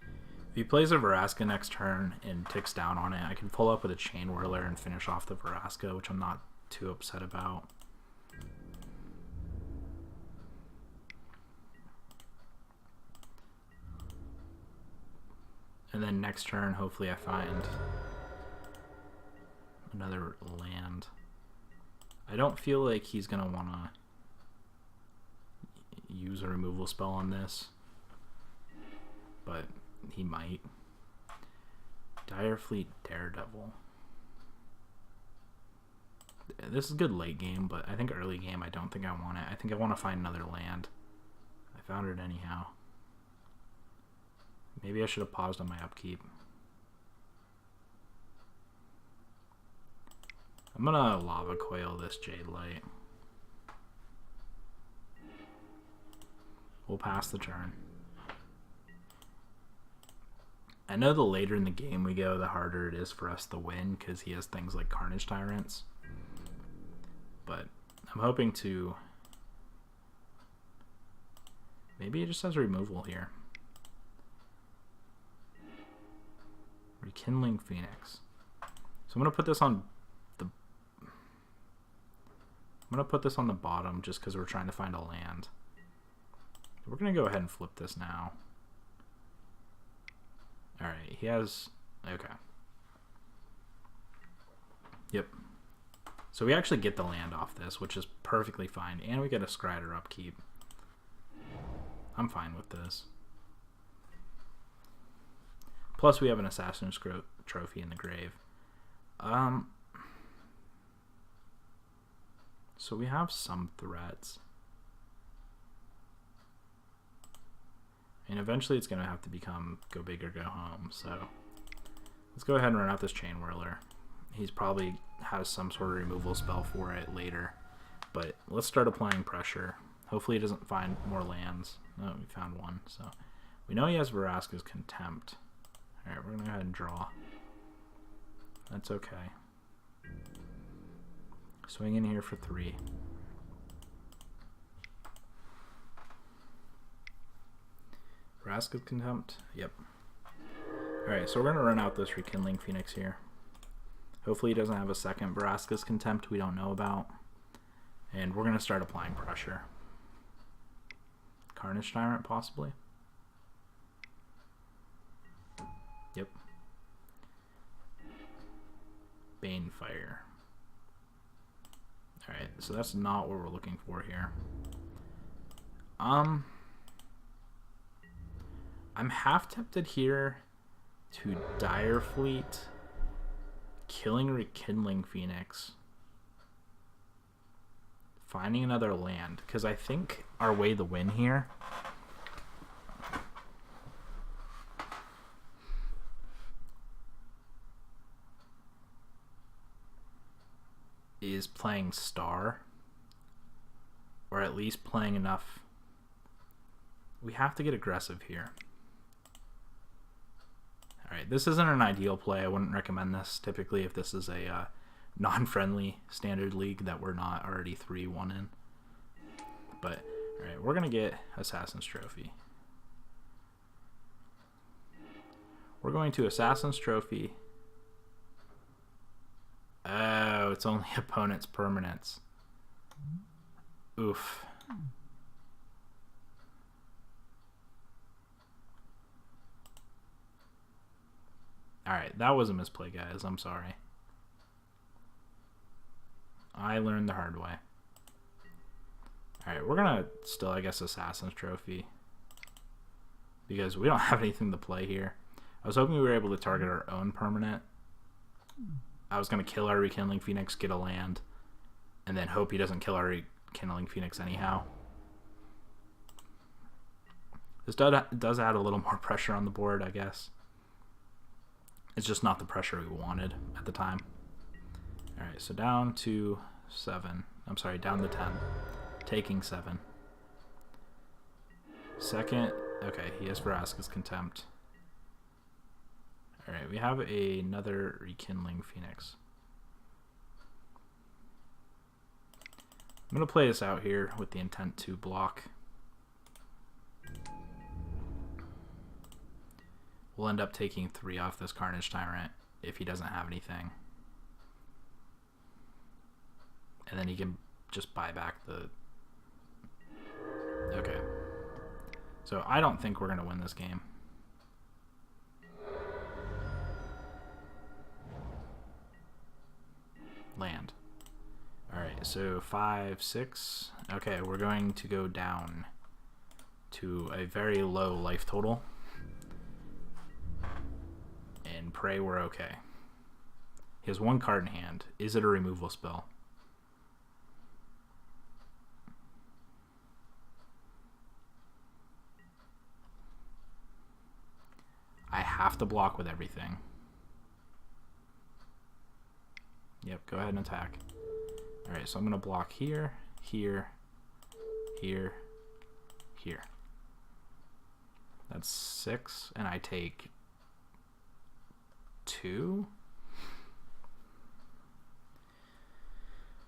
If he plays a Veraska next turn and ticks down on it, I can pull up with a Chain Whirler and finish off the Veraska, which I'm not too upset about. And then next turn, hopefully I find another land. I don't feel like he's going to want to use a removal spell on this, but he might. Direfleet Daredevil. This is good late game, but I think early game I don't think I want it. I think I want to find another land. I found it anyhow. Maybe I should have paused on my upkeep. I'm gonna Lava Coil this Jade Light. We'll pass the turn. I know the later in the game we go, the harder it is for us to win, because he has things like Carnage Tyrants. But I'm hoping to... Maybe it just has removal here. Rekindling Phoenix. So I'm gonna put this on the... I'm gonna put this on the bottom just because we're trying to find a land. We're gonna go ahead and flip this now. Alright, he has... Okay. Yep. So we actually get the land off this, which is perfectly fine. And we get a Scryder upkeep. I'm fine with this. Plus we have an Assassin's Trophy in the grave. So we have some threats. And eventually it's going to have to become go big or go home. So let's go ahead and run out this Chain Whirler. He's probably has some sort of removal spell for it later. But let's start applying pressure. Hopefully he doesn't find more lands. Oh, we found one. So we know he has Veraska's Contempt. Alright, we're going to go ahead and draw. That's okay. Swing in here for 3. Veraska's Contempt? Yep. Alright, so we're going to run out this Rekindling Phoenix here. Hopefully he doesn't have a second Veraska's Contempt we don't know about. And we're going to start applying pressure. Carnage Tyrant, possibly? Yep. Banefire. Alright, so that's not what we're looking for here. I'm half tempted here to Direfleet, killing Rekindling Phoenix, finding another land, because I think our way to win here is playing Star, or at least playing enough. We have to get aggressive here. Alright, this isn't an ideal play. I wouldn't recommend this typically if this is a non-friendly standard league that we're not already 3-1 in. But, alright, we're going to get Assassin's Trophy. We're going to Assassin's Trophy. Oh, it's only opponent's permanents. Oof. Alright, that was a misplay, guys. I'm sorry. I learned the hard way. Alright, we're gonna still, I guess, Assassin's Trophy, because we don't have anything to play here. I was hoping we were able to target our own permanent. I was going to kill our Rekindling Phoenix, get a land, and then hope he doesn't kill our Rekindling Phoenix anyhow. This does add a little more pressure on the board, I guess. It's just not the pressure we wanted at the time. Alright, so down to 7. I'm sorry, down to 10. Taking 7. Second, okay, he has Veraska's Contempt. Alright, we have another Rekindling Phoenix. I'm going to play this out here with the intent to block. We'll end up taking 3 off this Carnage Tyrant if he doesn't have anything. And then he can just buy back the... Okay. So I don't think we're going to win this game. Land. Alright, so 5, 6. Okay, we're going to go down to a very low life total. And pray we're okay. He has 1 card in hand. Is it a removal spell? I have to block with everything. Yep, go ahead and attack. Alright, so I'm going to block here, here, here, here. That's 6, and I take 2,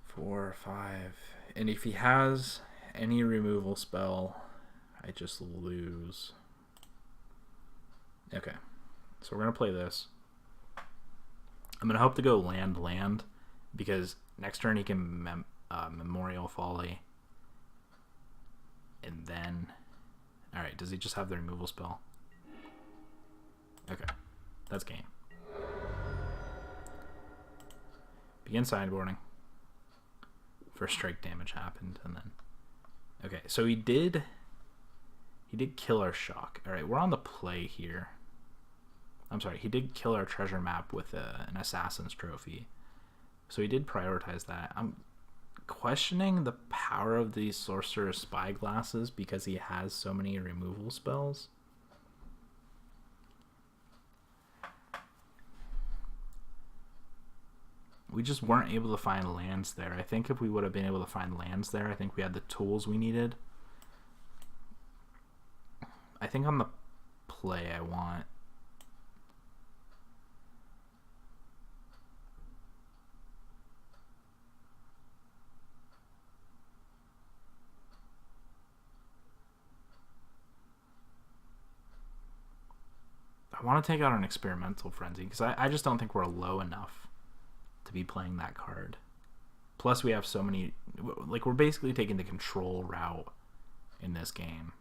4, 5. And if he has any removal spell, I just lose. Okay, so we're going to play this. I'm going to hope to go land, because next turn he can Memorial Folly. And then... Alright, does he just have the removal spell? Okay, that's game. Begin sideboarding. First strike damage happened, and then... Okay, so he did kill our shock. Alright, we're on the play here. I'm sorry, he did kill our treasure map with an Assassin's Trophy. So he did prioritize that. I'm questioning the power of these Sorcerer's Spyglasses because he has so many removal spells. We just weren't able to find lands there. I think if we would have been able to find lands there, I think we had the tools we needed. I think on the play I want... I want to take out an Experimental Frenzy because I just don't think we're low enough to be playing that card. Plus we have so many, like, we're basically taking the control route in this game.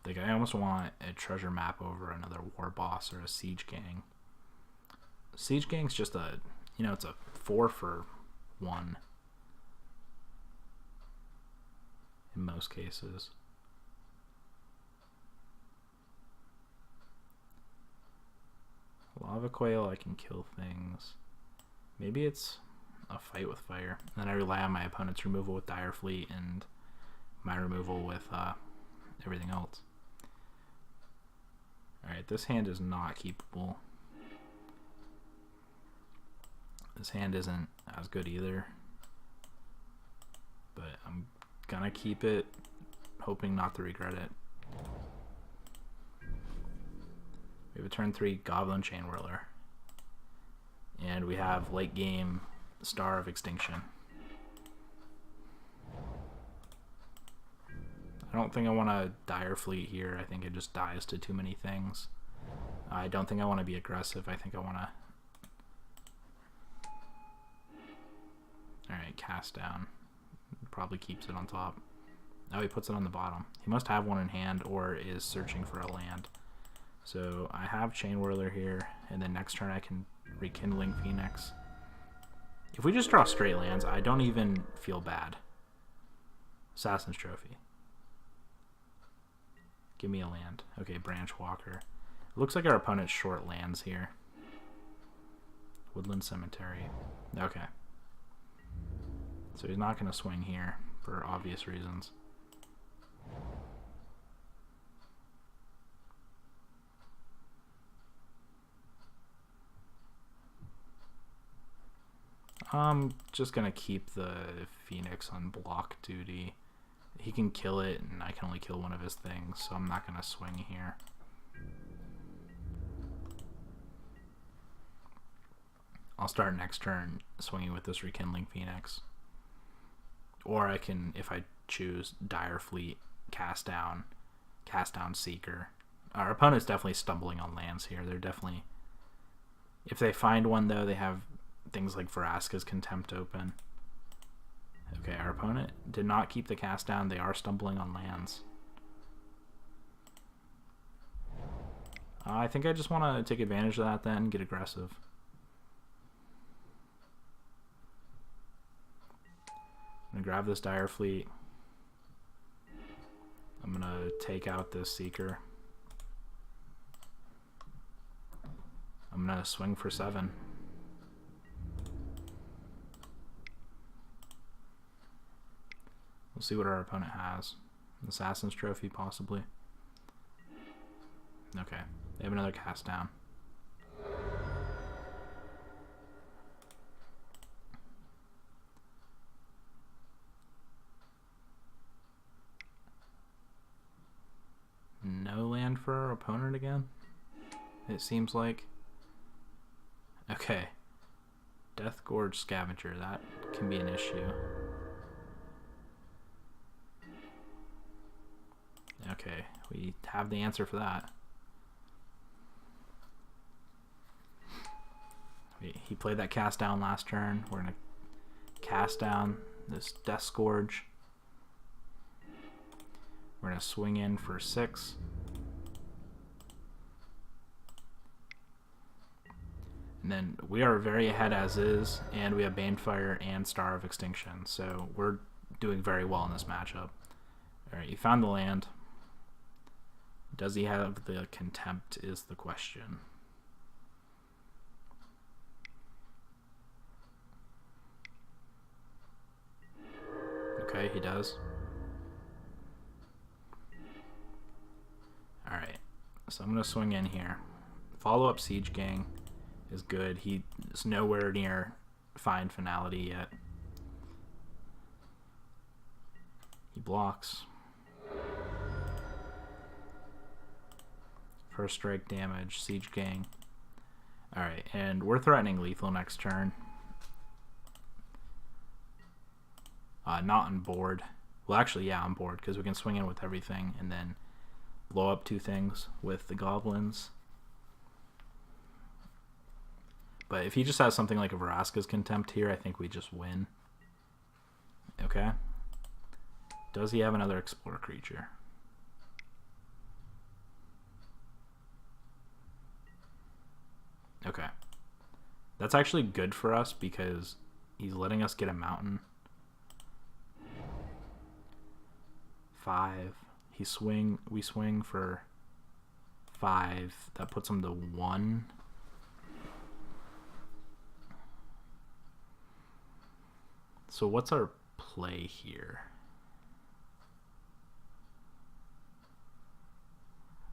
Like, I almost want a treasure map over another war boss or a siege gang. Siege gang's just a, you know, it's a 4 for 1 in most cases. Lava Coil, I can kill things. Maybe it's a fight with fire. Then I rely on my opponent's removal with Dire Fleet and my removal with everything else. Alright, this hand is not keepable. This hand isn't as good either, but I'm gonna keep it, hoping not to regret it. We have a turn 3 Goblin Chain Whirler, and we have late game Star of Extinction. I don't think I want to Dire Fleet here. I think it just dies to too many things. I don't think I want to be aggressive. I think I want to... Alright, cast down. Probably keeps it on top. Oh, he puts it on the bottom. He must have one in hand or is searching for a land. So I have Chain Whirler here, and then next turn I can Rekindling Phoenix. If we just draw straight lands, I don't even feel bad. Assassin's Trophy. Give me a land. Okay, Branch Walker. It looks like our opponent's short lands here. Woodland Cemetery. Okay. So he's not going to swing here for obvious reasons. I'm just going to keep the Phoenix on block duty. He can kill it, and I can only kill one of his things, so I'm not going to swing here. I'll start next turn swinging with this Rekindling Phoenix. Or I can, if I choose, Dire Fleet, cast down Seeker. Our opponent's definitely stumbling on lands here. They're definitely... If they find one, though, they have things like Vraska's Contempt open. Okay, our opponent did not keep the cast down. They are stumbling on lands. I think I just want to take advantage of that then and get aggressive. I'm going to grab this Dire Fleet. I'm going to take out this Seeker. I'm going to swing for 7. We'll see what our opponent has. Assassin's Trophy, possibly. Okay, they have another cast down. No land for our opponent again, it seems like. Okay. Death Gorge Scavenger, that can be an issue. Okay, we have the answer for that. He played that cast down last turn. We're going to cast down this Death Scourge. We're going to swing in for 6. And then we are very ahead as is, and we have Banefire and Star of Extinction, so we're doing very well in this matchup. Alright, he found the land. Does he have the Contempt is the question. Okay, he does. Alright, so I'm going to swing in here. Follow-up Siege Gang is good. He is nowhere near Find Finality yet. He blocks. First strike damage, Siege Gang. Alright, and we're threatening lethal next turn. Not on board. Well, actually, yeah, on board, because we can swing in with everything and then blow up 2 things with the goblins. But if he just has something like a Vraska's Contempt here, I think we just win. Okay. Does he have another Explore creature? Okay. That's actually good for us because he's letting us get a mountain. 5. We swing for 5. That puts him to 1. So what's our play here?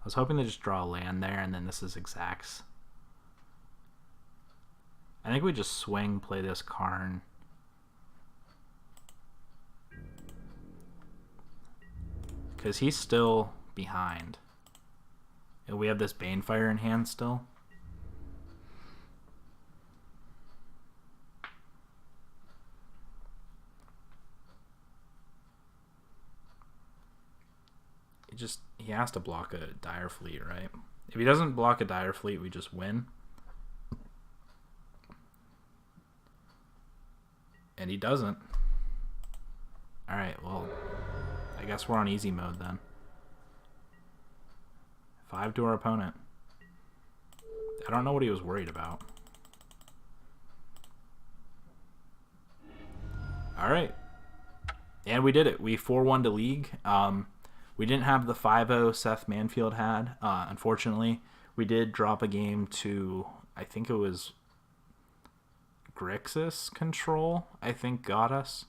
I was hoping to just draw a land there, and then this is exacts. I think we just swing, play this Karn. Because he's still behind. And we have this Banefire in hand still. He has to block a Dire Fleet, right? If he doesn't block a Dire Fleet, we just win. And he doesn't. Alright, well, I guess we're on easy mode then. 5 to our opponent. I don't know what he was worried about. Alright. And we did it. We 4-1 to League. We didn't have the 5-0 Seth Manfield had. Unfortunately, we did drop a game to, I think it was Grixis Control, I think got us.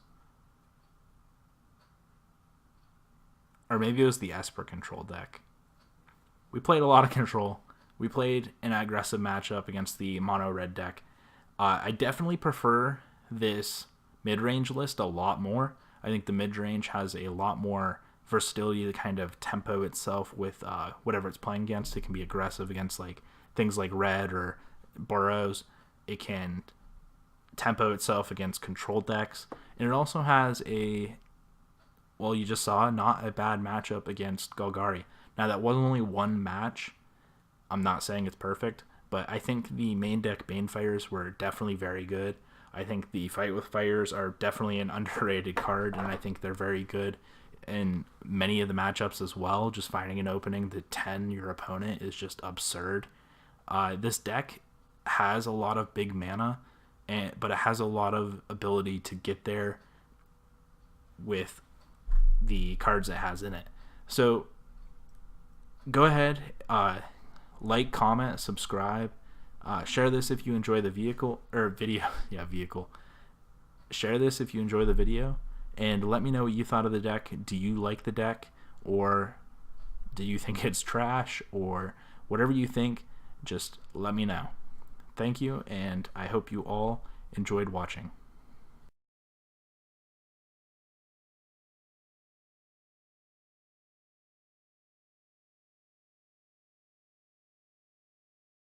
Or maybe it was the Esper Control deck. We played a lot of Control. We played an aggressive matchup against the mono red deck. I definitely prefer this mid-range list a lot more. I think the mid-range has a lot more versatility to kind of tempo itself with whatever it's playing against. It can be aggressive against like things like red or burrows. It can tempo itself against control decks, and it also has well, you just saw not a bad matchup against Golgari. Now that was only one match. I'm not saying it's perfect, but I think the main deck Banefires were definitely very good. I think the Fight with Fires are definitely an underrated card, and I think they're very good in many of the matchups as well. Just finding an opening to 10 your opponent is just absurd. This deck has a lot of big mana, but it has a lot of ability to get there with the cards it has in it. So go ahead, like, comment, subscribe, share this if you enjoy the video. Share this if you enjoy the video, and let me know what you thought of the deck. Do you like the deck, or do you think it's trash, or whatever you think? Just let me know. Thank you, and I hope you all enjoyed watching.